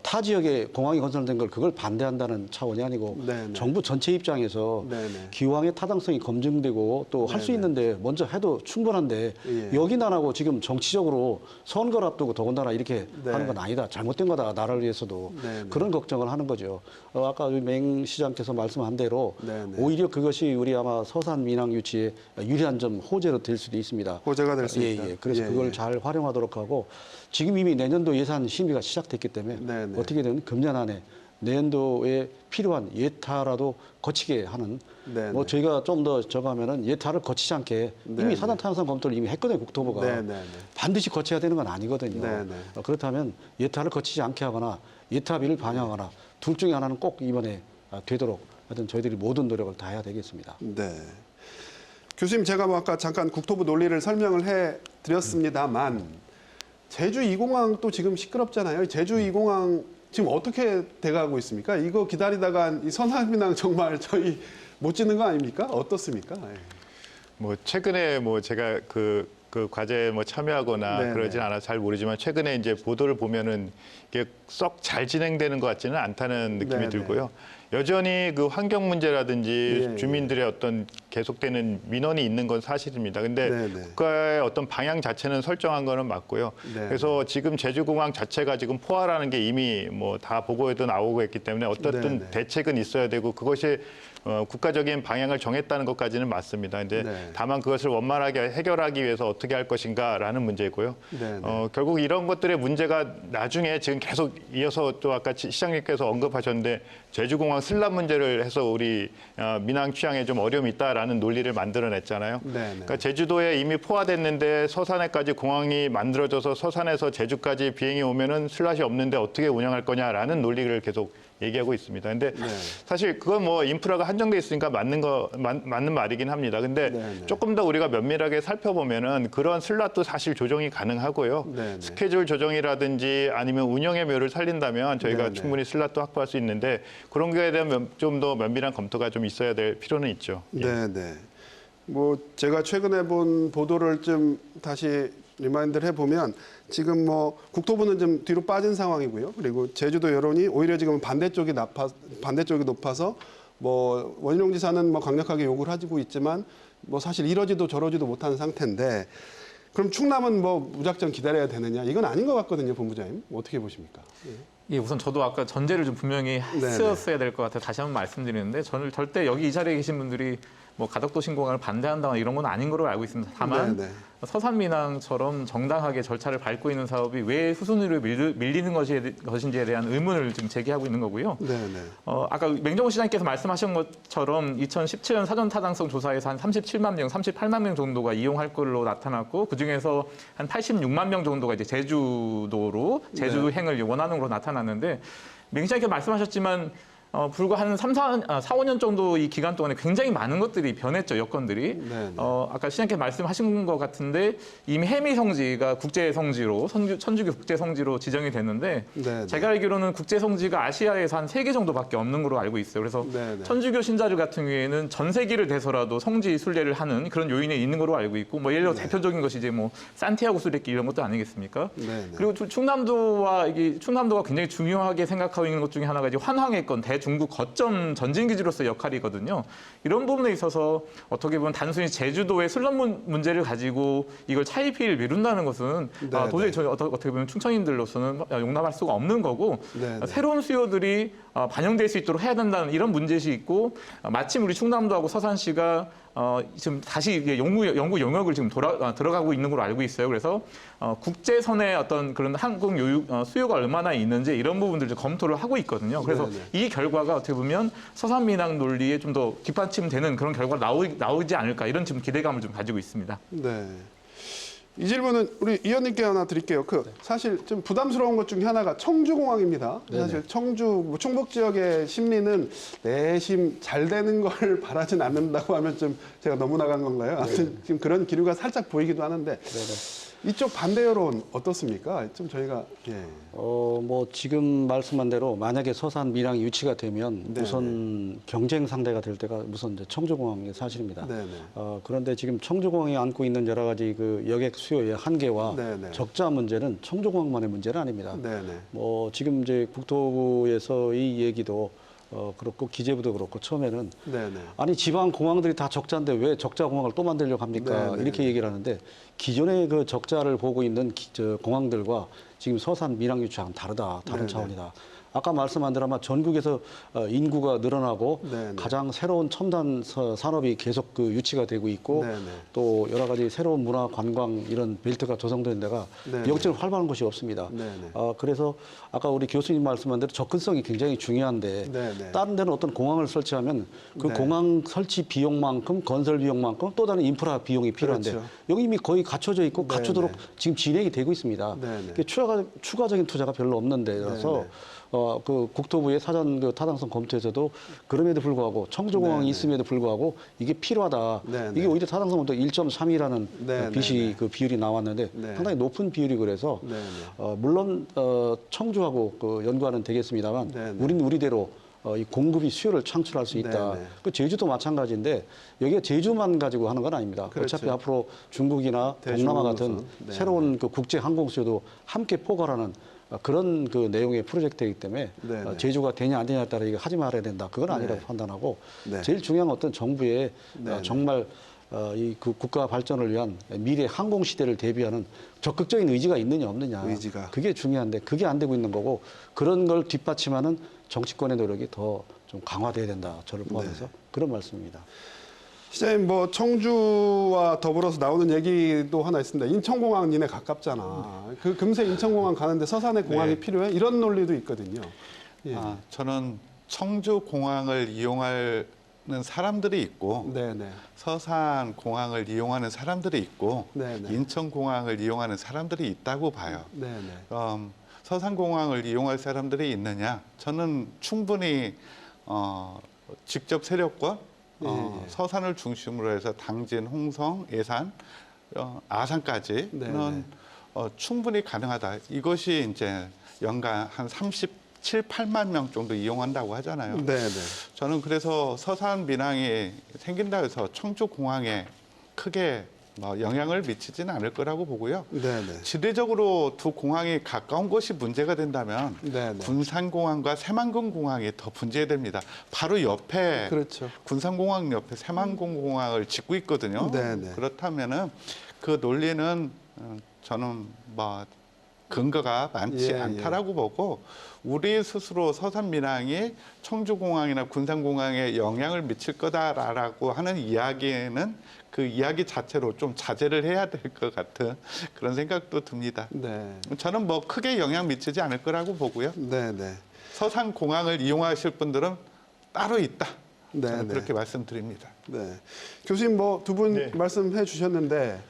타 지역에 공항이 건설된 걸 그걸 반대한다는 차원이 아니고 네네. 정부 전체 입장에서 네네. 기왕의 타당성이 검증되고 또 할 수 네네. 있는데 먼저 해도 충분한데 예. 여기 나라고 지금 정치적으로 선거를 앞두고 더군다나 이렇게 네. 하는 건 아니다. 잘못된 거다. 나라를 위해서도. 네네. 그런 걱정을 하는 거죠. 아까 맹 시장께서 말씀한 대로 네네. 오히려 그것이 우리 아마 서산 민항 유치에 유리한 점 호재로 될 수도 있습니다. 호재가 될 수 예, 있다. 예. 그래서 예, 그걸 예. 잘 활용하도록 하고 지금 이미 내년도 예산 심의가 시작됐기 때문에 네네. 어떻게든 금년 안에 내년도에 필요한 예타라도 거치게 하는 네네. 뭐 저희가 좀 더 저거 하면은 예타를 거치지 않게 네네. 이미 사단 타당성 검토를 이미 했거든요. 국토부가. 네네네. 반드시 거쳐야 되는 건 아니거든요. 네네. 그렇다면 예타를 거치지 않게 하거나 예타비를 반영하거나 둘 중에 하나는 꼭 이번에 되도록 하여튼 저희들이 모든 노력을 다해야 되겠습니다. 네. 교수님 제가 뭐 아까 잠깐 국토부 논리를 설명을 해 드렸습니다만 제주 2공항 또 지금 시끄럽잖아요. 제주 2공항 지금 어떻게 돼가고 있습니까? 이거 기다리다가 이 선상민항 정말 저희 못 짓는 거 아닙니까? 어떻습니까? 예. 뭐 최근에 뭐 제가 그 과제에 뭐 참여하거나 네네. 그러진 않아서 잘 모르지만 최근에 이제 보도를 보면은 이게 썩 잘 진행되는 것 같지는 않다는 느낌이 네네. 들고요. 여전히 그 환경 문제라든지 예, 주민들의 어떤 계속되는 민원이 있는 건 사실입니다. 근데 네네. 국가의 어떤 방향 자체는 설정한 거는 맞고요. 네네. 그래서 지금 제주공항 자체가 지금 포화라는 게 이미 뭐 다 보고에도 나오고 있기 때문에 어떻든 네네. 대책은 있어야 되고 그것이 국가적인 방향을 정했다는 것까지는 맞습니다. 근데 네. 다만 그것을 원만하게 해결하기 위해서 어떻게 할 것인가라는 문제고요. 네네. 결국 이런 것들의 문제가 나중에 지금 계속 이어서 또 아까 시장님께서 언급하셨는데 제주공항 슬랍 문제를 해서 우리 민항 취향에 좀 어려움이 있다라는 논리를 만들어냈잖아요. 네네. 그러니까 제주도에 이미 포화됐는데 서산에까지 공항이 만들어져서 서산에서 제주까지 비행이 오면은 슬롯이 없는데 어떻게 운영할 거냐라는 논리를 계속 얘기하고 있습니다. 근데 네. 사실 그건 뭐 인프라가 한정돼 있으니까 맞는 말이긴 합니다. 근데 네네. 조금 더 우리가 면밀하게 살펴보면은 그런 슬롯도 사실 조정이 가능하고요. 네네. 스케줄 조정이라든지 아니면 운영의 묘를 살린다면 저희가 네네. 충분히 슬롯도 확보할 수 있는데 그런 거에 대한 좀 더 면밀한 검토가 좀 있어야 될 필요는 있죠. 네네. 뭐 제가 최근에 본 보도를 좀 다시 리마인드를 해보면 지금 뭐 국토부는 좀 뒤로 빠진 상황이고요. 그리고 제주도 여론이 오히려 지금 반대쪽이 높아서 뭐 원희룡 지사는 뭐 강력하게 욕을 하고 있지만 뭐 사실 이러지도 저러지도 못하는 상태인데 그럼 충남은 뭐 무작정 기다려야 되느냐? 이건 아닌 것 같거든요, 본부장님. 어떻게 보십니까? 예, 우선 저도 아까 전제를 좀 분명히 네네. 했었어야 될 것 같아서 다시 한번 말씀드리는데 저는 절대 여기 이 자리에 계신 분들이 뭐 가덕도 신공항을 반대한다거나 이런 건 아닌 걸로 알고 있습니다. 다만 네네. 서산민항처럼 정당하게 절차를 밟고 있는 사업이 왜 수순위로 밀리는 것인지에 대한 의문을 지금 제기하고 있는 거고요. 네네. 아까 맹정호 시장님께서 말씀하신 것처럼 2017년 사전 타당성 조사에서 한 37만 명, 38만 명 정도가 이용할 걸로 나타났고 그중에서 한 86만 명 정도가 이제 제주도로 제주행을 원하는 걸로 나타났는데 맹 시장님께서 말씀하셨지만 불과 한 4, 5년 정도 이 기간 동안에 굉장히 많은 것들이 변했죠, 여건들이. 네네. 아까 시장님께서 말씀하신 것 같은데 이미 해미 성지가 국제 성지로, 천주교 국제 성지로 지정이 됐는데 네네. 제가 알기로는 국제 성지가 아시아에서 한 3개 정도밖에 없는 걸로 알고 있어요. 그래서 네네. 천주교 신자들 같은 경우에는 전세기를 대서라도 성지 순례를 하는 그런 요인이 있는 걸로 알고 있고 뭐 예를 들어 대표적인 것이 이제 뭐 산티아고 수레길 이런 것도 아니겠습니까? 네네. 그리고 충남도가 굉장히 중요하게 생각하고 있는 것 중에 하나가 이제 환항해권 대중국 거점 전진기지로서의 역할이거든요. 이런 부분에 있어서 어떻게 보면 단순히 제주도의 슬롯 문제를 가지고 이걸 차이피를 미룬다는 것은 네네. 도저히 저희 어떻게 보면 충청인들로서는 용납할 수가 없는 거고 네네. 새로운 수요들이 반영될 수 있도록 해야 된다는 이런 문제시 있고 마침 우리 충남도하고 서산시가 지금 다시 이게 연구 영역을 지금 들어가고 있는 걸로 알고 있어요. 그래서 국제선의 어떤 그런 항공 수요가 얼마나 있는지 이런 부분들을 좀 검토를 하고 있거든요. 그래서 네네. 이 결과가 어떻게 보면 서산 민항 논리에 좀 더 뒷받침되는 그런 결과가 나오지 않을까 이런 지금 기대감을 좀 가지고 있습니다. 네. 이 질문은 우리 이 의원님께 하나 드릴게요. 사실 좀 부담스러운 것 중에 하나가 청주공항입니다. 사실 청주 충북 지역의 심리는 내심 잘 되는 걸 바라진 않는다고 하면 좀 제가 너무 나간 건가요? 아무튼 지금 그런 기류가 살짝 보이기도 하는데 이쪽 반대 여론 어떻습니까? 좀 저희가 뭐 지금 말씀한 대로 만약에 서산 밀항이 유치가 되면 네네. 우선 경쟁 상대가 될 때가 우선 이제 청주공항이 사실입니다. 네네. 그런데 지금 청주공항이 안고 있는 여러 가지 그 여객 수요의 한계와 네네. 적자 문제는 청주공항만의 문제는 아닙니다. 네네. 뭐 지금 이제 국토부에서 이 얘기도 그렇고 기재부도 그렇고 처음에는 네네. 아니 지방 공항들이 다 적자인데 왜 적자 공항을 또 만들려고 합니까? 네네. 이렇게 얘기를 하는데 기존의 그 적자를 보고 있는 공항들과 지금 서산 밀항 유치와는 다르다, 다른 네네. 차원이다. 아까 말씀한 대로 아마 전국에서 인구가 늘어나고 네네. 가장 새로운 첨단 산업이 계속 그 유치가 되고 있고 네네. 또 여러 가지 새로운 문화 관광 이런 벨트가 조성된 데가 네네. 여기저기 활발한 곳이 없습니다. 네네. 그래서 아까 우리 교수님 말씀한 대로 접근성이 굉장히 중요한데 네네. 다른 데는 어떤 공항을 설치하면 그 네. 공항 설치 비용만큼 건설 비용만큼 또 다른 인프라 비용이 필요한데 그렇죠. 여기 이미 거의 갖춰져 있고 네네. 갖추도록 지금 진행이 되고 있습니다. 네네. 그게 추가적인 투자가 별로 없는 데라서 네네. 그 국토부의 사전 그 타당성 검토에서도 그럼에도 불구하고 청주공항이 네네. 있음에도 불구하고 이게 필요하다. 네네. 이게 오히려 타당성 검토 1.3이라는 네네. 그 비율이 나왔는데 네. 상당히 높은 비율이 그래서 네네. 물론 청주하고 그 연관은 되겠습니다만 네네. 우리는 우리대로 이 공급이 수요를 창출할 수 있다. 네네. 그 제주도 마찬가지인데 여기가 제주만 가지고 하는 건 아닙니다. 그렇죠. 어차피 앞으로 중국이나 대중 동남아 같은 노선. 네네. 새로운 그 국제 항공 수요도 함께 포괄하는 그런 그 내용의 프로젝트이기 때문에 네네. 제주가 되냐 안 되냐에 따라 이거 하지 말아야 된다. 그건 아니라고 판단하고 네. 제일 중요한 건 어떤 정부의 네네. 정말 이 그 국가 발전을 위한 미래 항공 시대를 대비하는 적극적인 의지가 있느냐 없느냐. 의지가. 그게 중요한데 그게 안 되고 있는 거고 그런 걸 뒷받침하는 정치권의 노력이 더 좀 강화돼야 된다. 저를 포함해서 그런 말씀입니다. 시장님 뭐 청주와 더불어서 나오는 얘기도 하나 있습니다. 인천공항 니네 가깝잖아. 그 금세 인천공항 가는데 서산에 공항이 네. 필요해? 이런 논리도 있거든요. 예. 저는 청주공항을 이용하는 사람들이 있고 네네. 서산공항을 이용하는 사람들이 있고 네네. 인천공항을 이용하는 사람들이 있다고 봐요. 네네. 서산공항을 이용할 사람들이 있느냐? 저는 충분히 직접 세력과 예, 예. 서산을 중심으로 해서 당진, 홍성, 예산, 아산까지는 네네. 충분히 가능하다. 이것이 이제 연간 한 37, 8만 명 정도 이용한다고 하잖아요. 네네. 저는 그래서 서산 민항이 생긴다 해서 청주공항에 크게 영향을 미치지는 않을 거라고 보고요. 네네. 지리적으로 두 공항이 가까운 것이 문제가 된다면 네네. 군산공항과 새만금공항이 더 문제됩니다. 바로 옆에 그렇죠. 군산공항 옆에 새만금공항을 짓고 있거든요. 네네. 그렇다면은 그 논리는 저는 근거가 많지 예, 않다라고 보고 우리 스스로 서산 민항이 청주공항이나 군산공항에 영향을 미칠 거다라고 하는 이야기는 그 이야기 자체로 좀 자제를 해야 될 것 같은 그런 생각도 듭니다. 네. 저는 크게 영향 미치지 않을 거라고 보고요. 네네. 서산공항을 이용하실 분들은 따로 있다. 저는 네네. 그렇게 말씀드립니다. 네. 교수님 두 분 네. 말씀해 주셨는데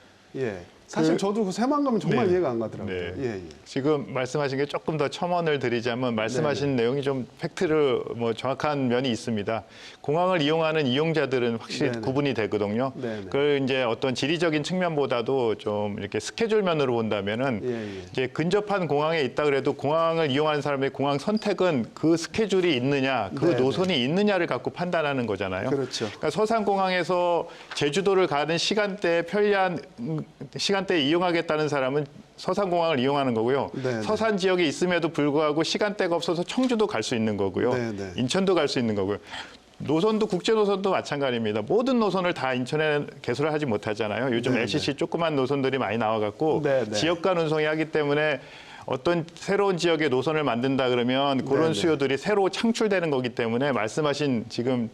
사실 저도 그 새만금은 정말 네. 이해가 안 가더라고요. 네. 예. 지금 말씀하신 게 조금 더 첨언을 드리자면 말씀하신 내용이 좀 팩트를 정확한 면이 있습니다. 공항을 이용하는 이용자들은 확실히 네네. 구분이 되거든요. 네네. 그걸 이제 어떤 지리적인 측면보다도 좀 이렇게 스케줄 면으로 본다면은 예. 이제 근접한 공항에 있다 그래도 공항을 이용하는 사람의 공항 선택은 그 스케줄이 있느냐, 그 네네. 노선이 있느냐를 갖고 판단하는 거잖아요. 그렇죠. 그러니까 서산공항에서 제주도를 가는 시간대에 편리한 시간대에 이용하겠다는 사람은 서산공항을 이용하는 거고요. 네네. 서산 지역에 있음에도 불구하고 시간대가 없어서 청주도 갈 수 있는 거고요. 네네. 인천도 갈 수 있는 거고요. 노선도 국제 노선도 마찬가지입니다. 모든 노선을 다 인천에 개설을 하지 못하잖아요. 요즘 네네. LCC 조그만 노선들이 많이 나와갖고 네네. 지역 간 운송이 하기 때문에 어떤 새로운 지역의 노선을 만든다 그러면 그런 네네. 수요들이 새로 창출되는 거기 때문에 말씀하신 지금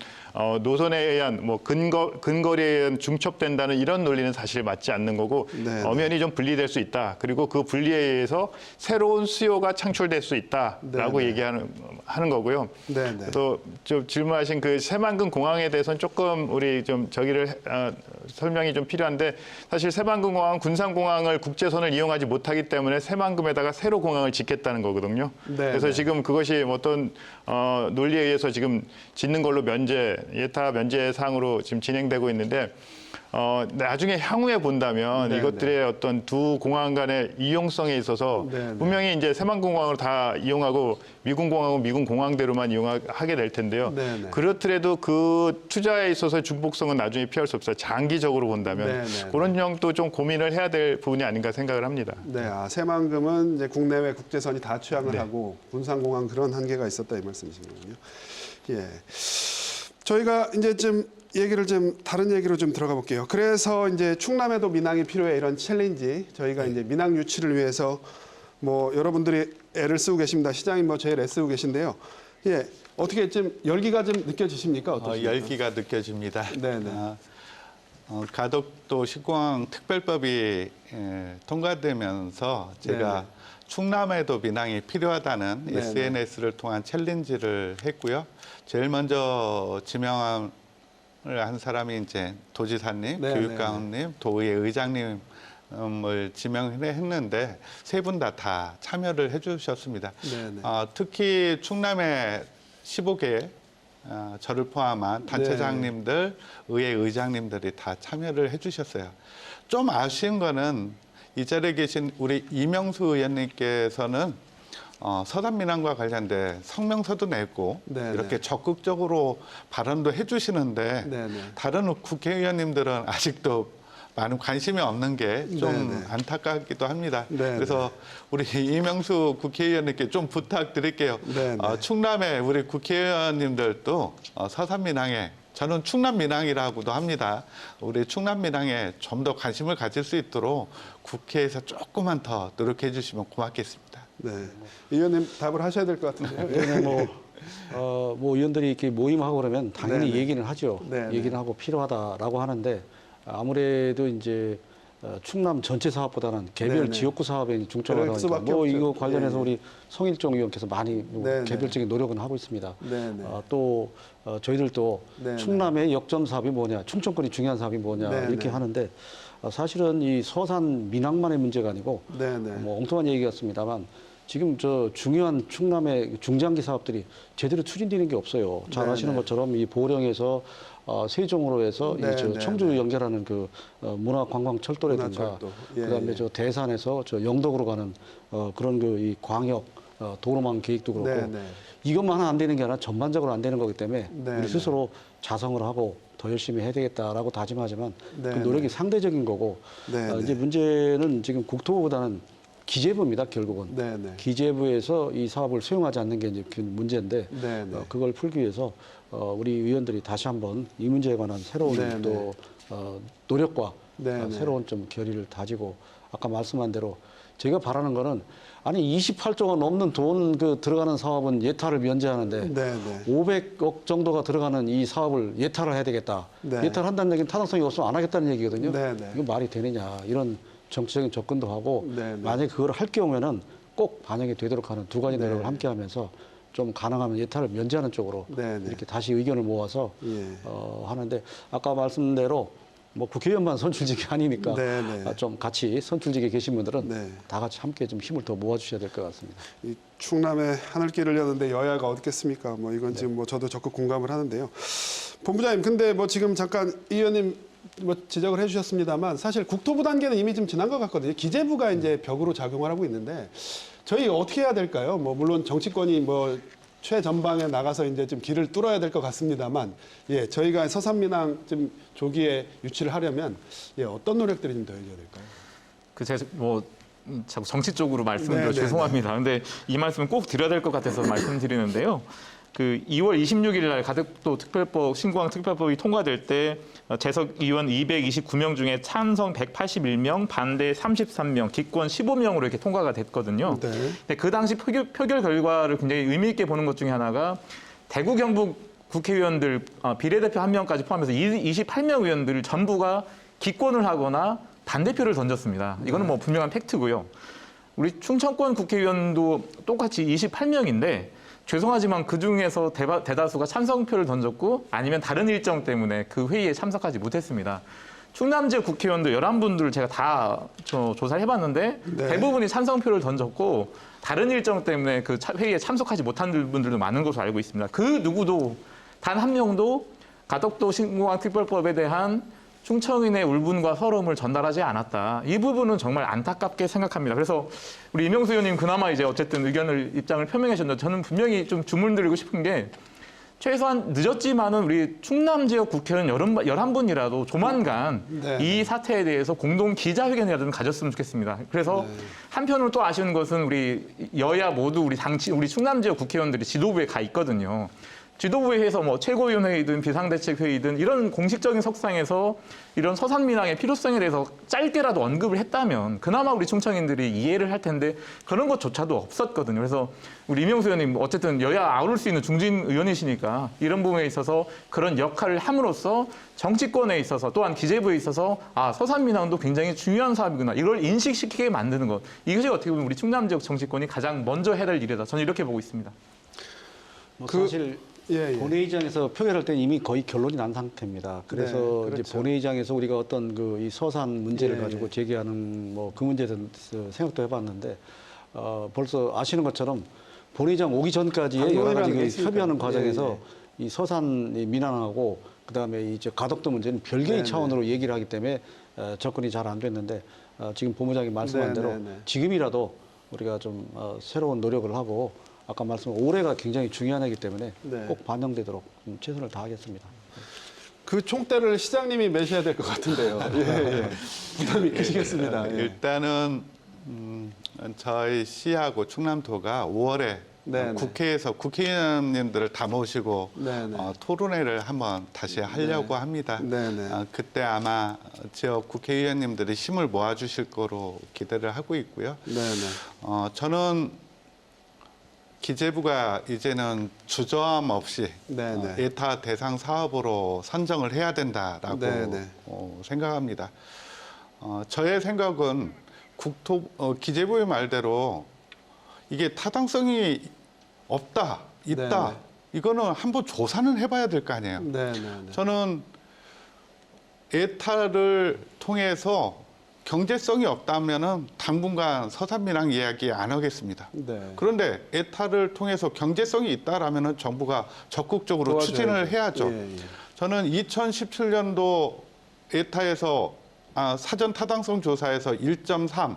노선에 의한 뭐 근거리에 의한 중첩된다는 이런 논리는 사실 맞지 않는 거고 네네. 엄연히 좀 분리될 수 있다. 그리고 그 분리에 의해서 새로운 수요가 창출될 수 있다라고 네네. 하는 거고요. 네네. 또 좀 질문하신 그 새만금 공항에 대해서는 조금 우리 좀 설명이 좀 필요한데 사실 새만금 공항은 군산공항을 국제선을 이용하지 못하기 때문에 새만금에다가 새로 공항을 짓겠다는 거거든요. 네네. 그래서 지금 그것이 어떤 논리에 의해서 지금 짓는 걸로 예타 면제 사항으로 지금 진행되고 있는데 나중에 향후에 본다면 네네. 이것들의 어떤 두 공항 간의 이용성에 있어서 네네. 분명히 이제 새만금공항을 다 이용하고 미군공항은 미군 공항대로만 이용하게 될 텐데요. 네네. 그렇더라도 그 투자에 있어서 중복성은 나중에 피할 수 없어요. 장기적으로 본다면 네네. 그런 점도 좀 고민을 해야 될 부분이 아닌가 생각을 합니다. 네, 새만금은 이제 국내외 국제선이 다 취항을 네. 하고 군산공항 그런 한계가 있었다 이 말씀이신 거군요. 예, 저희가 이제 좀 얘기를 좀 다른 얘기로 좀 들어가 볼게요. 그래서 이제 충남에도 민항이 필요해 이런 챌린지 저희가 이제 민항 유치를 위해서 뭐 여러분들이 애를 쓰고 계십니다. 시장님 뭐 제일 애쓰고 계신데요. 예, 어떻게 좀 열기가 좀 느껴지십니까? 어떠십니까? 열기가 느껴집니다. 네네. 가덕도 신공항 특별법이 통과되면서 제가 네네. 충남에도 민항이 필요하다는 네네. SNS를 통한 챌린지를 했고요. 제일 먼저 지명을 한 사람이 이제 도지사님, 네네. 교육감님, 도의회 의장님을 지명을 했는데 세 분 다 참여를 해주셨습니다. 네네. 특히 충남의 15개 저를 포함한 단체장님들, 의회 의장님들이 다 참여를 해주셨어요. 좀 아쉬운 거는 이 자리에 계신 우리 이명수 의원님께서는 서산 민항과 관련된 성명서도 냈고 네네. 이렇게 적극적으로 발언도 해주시는데 네네. 다른 국회의원님들은 아직도 많은 관심이 없는 게 좀 네네. 안타깝기도 합니다. 네네. 그래서 우리 이명수 국회의원님께 좀 부탁드릴게요. 네네. 충남의 우리 국회의원님들도 서산 민항에 저는 충남 민항이라고도 합니다. 우리 충남 민항에 좀 더 관심을 가질 수 있도록 국회에서 조금만 더 노력해 주시면 고맙겠습니다. 네, 의원님 답을 하셔야 될 것 같은데요. 그러면 뭐 의원들이 이렇게 모임하고 그러면 당연히 네네. 얘기는 하죠. 네네. 얘기는 하고 필요하다라고 하는데 아무래도 이제 충남 전체 사업보다는 개별 네네. 지역구 사업에 중점을 그럴 하니까 수밖에 뭐 없죠. 이거 관련해서 예. 우리 성일종 의원께서 많이 뭐 네네. 개별적인 노력은 하고 있습니다. 네네. 또 저희들도 네네. 충남의 역점 사업이 뭐냐, 충청권이 중요한 사업이 뭐냐 네네. 이렇게 하는데 사실은 이 서산 민항만의 문제가 아니고 네네. 뭐 엉뚱한 얘기 같습니다만 지금 저 중요한 충남의 중장기 사업들이 제대로 추진되는 게 없어요. 잘 네네. 아시는 것처럼 이 보령에서 세종으로 해서 이 저 네네. 청주 연결하는 그 문화관광철도라든가 문화철도. 예, 그다음에 예. 저 대산에서 저 영덕으로 가는 그런 그 이 광역 도로망 계획도 그렇고 네네. 이것만 안 되는 게 아니라 전반적으로 안 되는 거기 때문에 네네. 우리 스스로 자성을 하고 더 열심히 해야 되겠다라고 다짐하지만 그 네네. 노력이 상대적인 거고 네네. 이제 문제는 지금 국토부보다는 기재부입니다. 결국은 네네. 기재부에서 이 사업을 수용하지 않는 게 이제 그 문제인데 네네. 그걸 풀기 위해서 우리 의원들이 다시 한번 이 문제에 관한 새로운 네네. 또 노력과 네네. 새로운 좀 결의를 다지고 아까 말씀한 대로 제가 바라는 거는 아니 28조가 넘는 돈 들어가는 사업은 예타를 면제하는데 네네. 500억 정도가 들어가는 이 사업을 예타를 해야 되겠다. 네. 예타를 한다는 얘기는 타당성이 없으면 안 하겠다는 얘기거든요. 네네. 이거 말이 되느냐 이런 정치적인 접근도 하고 네네. 만약에 그걸 할 경우에는 꼭 반영이 되도록 하는 두 가지 노력을 네. 함께 하면서 좀 가능하면 예타를 면제하는 쪽으로 네네. 이렇게 다시 의견을 모아서 예. 하는데 아까 말씀대로 뭐 국회의원만 선출직이 아니니까 네네. 좀 같이 선출직에 계신 분들은 네. 다 같이 함께 좀 힘을 더 모아주셔야 될 것 같습니다. 이 충남의 하늘길을 여는데 여야가 어딨겠습니까? 뭐 이건 네. 지금 뭐 저도 적극 공감을 하는데요. 본부장님, 근데 뭐 지금 잠깐 이 의원님 뭐 지적을 해주셨습니다만 사실 국토부 단계는 이미 좀 지난 것 같거든요. 기재부가 이제 벽으로 작용을 하고 있는데 저희 어떻게 해야 될까요? 뭐 물론 정치권이 뭐 최전방에 나가서 이제 좀 길을 뚫어야 될 것 같습니다만, 예, 저희가 서산민항 좀 조기에 유치를 하려면 예, 어떤 노력들이 좀 더해져야 될까요? 자꾸 정치 쪽으로 말씀을 네네네. 죄송합니다. 근데 이 말씀은 꼭 드려야 될 것 같아서 말씀드리는데요. 그 2월 26일 날 가덕도 특별법 신공항 특별법이 통과될 때 재석 의원 229명 중에 찬성 181명, 반대 33명, 기권 15명으로 이렇게 통과가 됐거든요. 네. 근데 그 당시 표결 결과를 굉장히 의미 있게 보는 것 중에 하나가 대구 경북 국회의원들 비례대표 1명까지 포함해서 28명 의원들 전부가 기권을 하거나 반대표를 던졌습니다. 이거는 뭐 분명한 팩트고요. 우리 충청권 국회의원도 똑같이 28명인데 죄송하지만 그중에서 대다수가 찬성표를 던졌고 아니면 다른 일정 때문에 그 회의에 참석하지 못했습니다. 충남 지역 국회의원도 11분들을 제가 다 조사를 해봤는데 네. 대부분이 찬성표를 던졌고 다른 일정 때문에 그 회의에 참석하지 못한 분들도 많은 것으로 알고 있습니다. 그 누구도 단 한 명도 가덕도 신공항 특별법에 대한 충청인의 울분과 서러움을 전달하지 않았다. 이 부분은 정말 안타깝게 생각합니다. 그래서 우리 이명수 의원님 그나마 이제 어쨌든 입장을 표명하셨는데 저는 분명히 좀 주문드리고 싶은 게 최소한 늦었지만은 우리 충남 지역 국회의원 11분이라도 조만간 네. 이 사태에 대해서 공동 기자회견이라도 좀 가졌으면 좋겠습니다. 그래서 한편으로 또 아쉬운 것은 우리 여야 모두 우리 충남 지역 국회의원들이 지도부에 가 있거든요. 지도부회에서 뭐 최고위원회의든 비상대책회의든 이런 공식적인 석상에서 이런 서산민항의 필요성에 대해서 짧게라도 언급을 했다면 그나마 우리 충청인들이 이해를 할 텐데 그런 것조차도 없었거든요. 그래서 우리 이명수 의원님 어쨌든 여야 아우를 수 있는 중진 의원이시니까 이런 부분에 있어서 그런 역할을 함으로써 정치권에 있어서 또한 기재부에 있어서 서산민항도 굉장히 중요한 사업이구나. 이걸 인식시키게 만드는 것. 이것이 어떻게 보면 우리 충남 지역 정치권이 가장 먼저 해야 될 일이다. 저는 이렇게 보고 있습니다. 사실 예. 본회의장에서 표결할 때는 이미 거의 결론이 난 상태입니다. 그래서 네, 그렇죠. 이제 본회의장에서 우리가 어떤 이 서산 문제를 예, 가지고 제기하는 뭐 그 문제에 대해서 생각도 해봤는데 벌써 아시는 것처럼 본회의장 오기 전까지의 여러 가지 당론이라는 게 그 있으니까요. 협의하는 과정에서 예, 이 서산 민항하고 그다음에 이제 가덕도 문제는 별개의 네, 차원으로 얘기를 하기 때문에 접근이 잘 안 됐는데 지금 본부장이 말씀한 네, 대로 네, 네. 지금이라도 우리가 좀 새로운 노력을 하고 아까 말씀한 올해가 굉장히 중요한 해이기 때문에 네. 꼭 반영되도록 최선을 다하겠습니다. 그 총대를 시장님이 매셔야 될 것 같은데요. 예. 부담이 크시겠습니다. 예. 일단은 저희 시하고 충남도가 5월에 네, 네. 국회에서 국회의원님들을 다 모시고 네, 네. 토론회를 한번 다시 하려고 합니다. 네, 네. 그때 아마 지역 국회의원님들이 힘을 모아주실 거로 기대를 하고 있고요. 네, 네. 저는 기재부가 이제는 주저함 없이 네네. 예타 대상 사업으로 선정을 해야 된다라고 네네. 생각합니다. 저의 생각은 기재부의 말대로 이게 타당성이 없다, 있다. 네네. 이거는 한번 조사는 해봐야 될 거 아니에요. 네, 네, 네. 저는 예타를 통해서 경제성이 없다면은 당분간 서산민항 이야기 안 하겠습니다. 네. 그런데 예타를 통해서 경제성이 있다라면은 정부가 적극적으로 도와줘야죠. 추진을 해야죠. 예, 예. 저는 2017년도 예타에서 사전 타당성 조사에서 1.3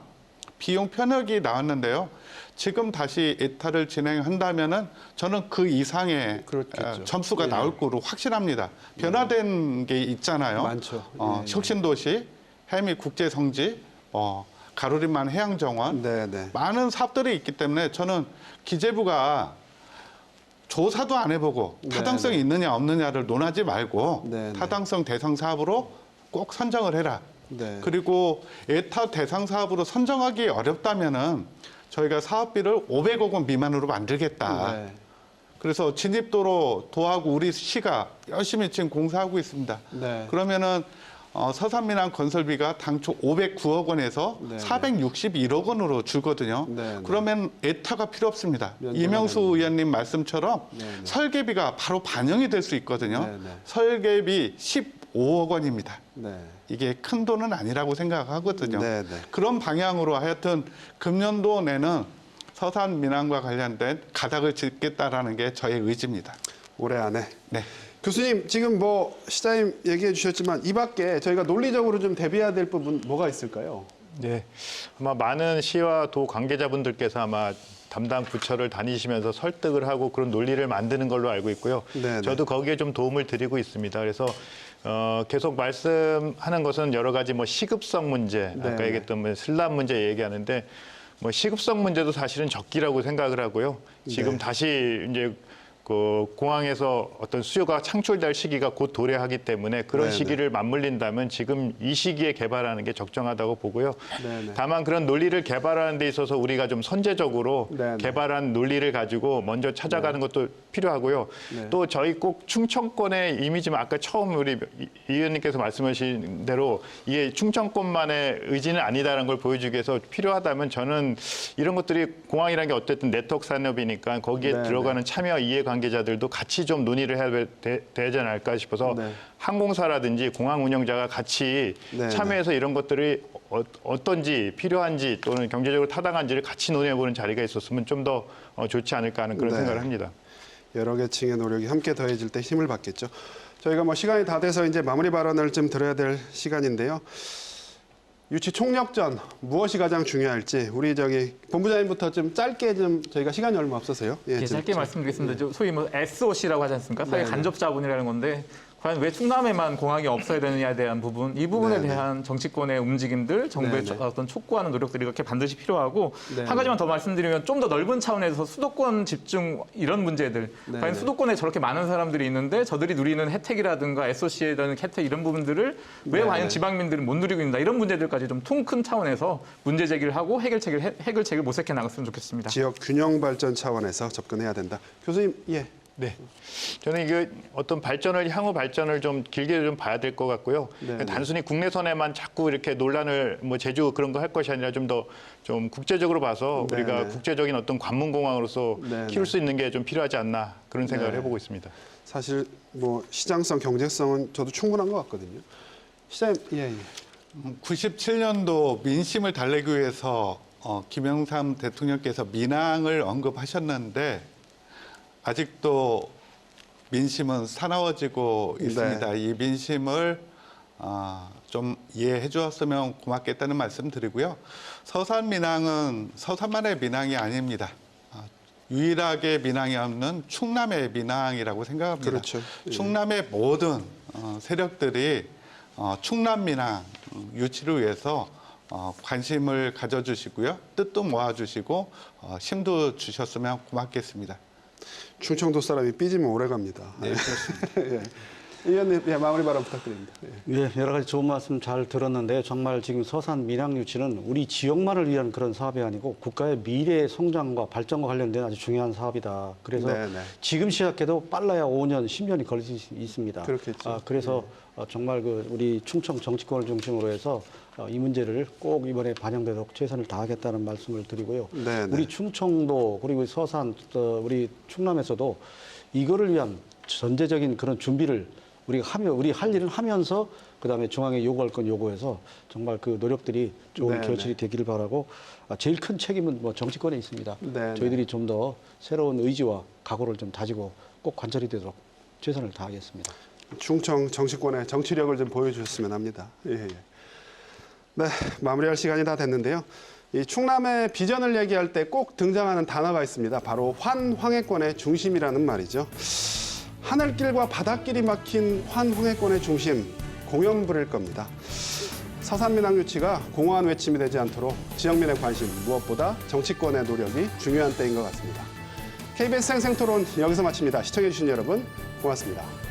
비용 편익이 나왔는데요. 지금 다시 예타를 진행한다면은 저는 그 이상의 그렇겠죠. 점수가 예. 나올 거로 확실합니다. 변화된 게 있잖아요. 많죠. 예, 예. 혁신도시, 해미 국제성지, 가로림만 해양정원 네, 네. 많은 사업들이 있기 때문에 저는 기재부가 조사도 안 해보고 네, 타당성이 네. 있느냐 없느냐를 논하지 말고 네, 네. 타당성 대상 사업으로 꼭 선정을 해라. 네. 그리고 예타 대상 사업으로 선정하기 어렵다면은 저희가 사업비를 500억 원 미만으로 만들겠다. 네. 그래서 진입도로 도하고 우리 시가 열심히 지금 공사하고 있습니다. 네. 그러면은 서산민항 건설비가 당초 509억 원에서 네, 461억 원으로 줄거든요. 네, 네. 그러면 예타가 필요 없습니다. 면제가 이명수 됩니다. 의원님 말씀처럼 네, 네. 설계비가 바로 반영이 될 수 있거든요. 네, 네. 설계비 15억 원입니다. 네. 이게 큰 돈은 아니라고 생각하거든요. 네, 네. 그런 방향으로 하여튼 금년도 내는 서산 민항과 관련된 가닥을 짓겠다라는 게 저의 의지입니다. 올해 안에. 네. 교수님, 지금 뭐 시장님 얘기해 주셨지만 이 밖에 저희가 논리적으로 좀 대비해야 될 부분 뭐가 있을까요? 네, 아마 많은 시와 도 관계자분들께서 아마 담당 부처를 다니시면서 설득을 하고 그런 논리를 만드는 걸로 알고 있고요. 네네. 저도 거기에 좀 도움을 드리고 있습니다. 그래서 계속 말씀하는 것은 여러 가지 뭐 시급성 문제, 아까 네네. 얘기했던 뭐 슬랍 문제 얘기하는데 뭐 시급성 문제도 사실은 적기라고 생각을 하고요. 지금 네. 다시 이제 그 공항에서 어떤 수요가 창출될 시기가 곧 도래하기 때문에 그런 네네. 시기를 맞물린다면 지금 이 시기에 개발하는 게 적정하다고 보고요. 네네. 다만 그런 논리를 개발하는 데 있어서 우리가 좀 선제적으로 네네. 개발한 논리를 가지고 먼저 찾아가는 것도 필요하고요. 네. 또 저희 꼭 충청권의 이미지만 아까 처음 우리 이 의원님께서 말씀하신 대로 이게 충청권만의 의지는 아니다라는 걸 보여주기 위해서 필요하다면 저는 이런 것들이 공항이라는 게 어쨌든 네트워크 산업이니까 거기에 네네. 들어가는 참여 이해관계자들도 같이 좀 논의를 해야 되지 않을까 싶어서 네. 항공사라든지 공항 운영자가 같이 네네. 참여해서 이런 것들이 어떤지 필요한지 또는 경제적으로 타당한지를 같이 논의해보는 자리가 있었으면 좀 더 좋지 않을까 하는 그런 네. 생각을 합니다. 여러 계층의 노력이 함께 더해질 때 힘을 받겠죠. 저희가 뭐 시간이 다 돼서 이제 마무리 발언을 좀 들어야 될 시간인데요. 유치 총력전 무엇이 가장 중요할지 우리 본부장님부터 좀 짧게 좀 저희가 시간이 얼마 없어서요. 예, 좀 짧게 말씀드리겠습니다. 소위 뭐 SOC라고 하지 않습니까? 사회 네네. 간접 자본이라는 건데 과연 왜 충남에만 공항이 없어야 되느냐에 대한 부분, 이 부분에 네네. 대한 정치권의 움직임들, 정부의 네네. 어떤 촉구하는 노력들이 이렇게 반드시 필요하고 네네. 한 가지만 더 말씀드리면 좀 더 넓은 차원에서 수도권 집중 이런 문제들, 네네. 과연 수도권에 저렇게 많은 사람들이 있는데 저들이 누리는 혜택이라든가 SOC에 대한 혜택 이런 부분들을 왜 네네. 과연 지방민들은 못 누리고 있나 이런 문제들까지 좀 통 큰 차원에서 문제 제기를 하고 해결책을 모색해 나갔으면 좋겠습니다. 지역 균형 발전 차원에서 접근해야 된다. 교수님, 예. 네. 저는 이게 어떤 향후 발전을 좀 길게 좀 봐야 될 것 같고요. 네, 단순히 국내선에만 자꾸 이렇게 논란을 뭐 제주 그런 거 할 것이 아니라 좀 더 좀 국제적으로 봐서 네, 우리가 네. 국제적인 어떤 관문공항으로서 네, 키울 네. 수 있는 게 좀 필요하지 않나 그런 생각을 네. 해보고 있습니다. 사실 뭐 시장성, 경제성은 저도 충분한 것 같거든요. 시장님, 예, 예. 97년도 민심을 달래기 위해서 김영삼 대통령께서 민항을 언급하셨는데 아직도 민심은 사나워지고 있습니다. 네. 이 민심을 좀 이해해 주었으면 고맙겠다는 말씀 드리고요. 서산 민항은 서산만의 민항이 아닙니다. 유일하게 민항이 없는 충남의 민항이라고 생각합니다. 그렇죠. 예. 충남의 모든 세력들이 충남 민항 유치를 위해서 관심을 가져주시고요. 뜻도 모아주시고 힘도 주셨으면 고맙겠습니다. 충청도 사람이 삐지면 오래 갑니다. 네, 그렇습니다. 예. 의원님, 예, 마무리 발언 부탁드립니다. 예. 예, 여러 가지 좋은 말씀 잘 들었는데 정말 지금 서산 민항 유치는 우리 지역만을 위한 그런 사업이 아니고 국가의 미래 성장과 발전과 관련된 아주 중요한 사업이다. 그래서 네네. 지금 시작해도 빨라야 5년, 10년이 걸릴 수 있습니다. 그렇겠죠. 그래서 정말 우리 충청 정치권을 중심으로 해서 이 문제를 꼭 이번에 반영되도록 최선을 다하겠다는 말씀을 드리고요. 네네. 우리 충청도 그리고 서산 우리 충남에서도 이거를 위한 전제적인 그런 준비를 우리 할 일은 하면서 그다음에 중앙에 요구할 건 요구해서 정말 그 노력들이 좋은 네네. 결실이 되기를 바라고 제일 큰 책임은 뭐 정치권에 있습니다. 네네. 저희들이 좀 더 새로운 의지와 각오를 좀 다지고 꼭 관철이 되도록 최선을 다하겠습니다. 충청 정치권의 정치력을 좀 보여주셨으면 합니다. 예, 예. 네, 마무리할 시간이 다 됐는데요. 이 충남의 비전을 얘기할 때 꼭 등장하는 단어가 있습니다. 바로 환황해권의 중심이라는 말이죠. 하늘길과 바닷길이 막힌 환황해권의 중심, 공연 부릴 겁니다. 서산민항 유치가 공허한 외침이 되지 않도록 지역민의 관심, 무엇보다 정치권의 노력이 중요한 때인 것 같습니다. KBS 생생토론 여기서 마칩니다. 시청해주신 여러분 고맙습니다.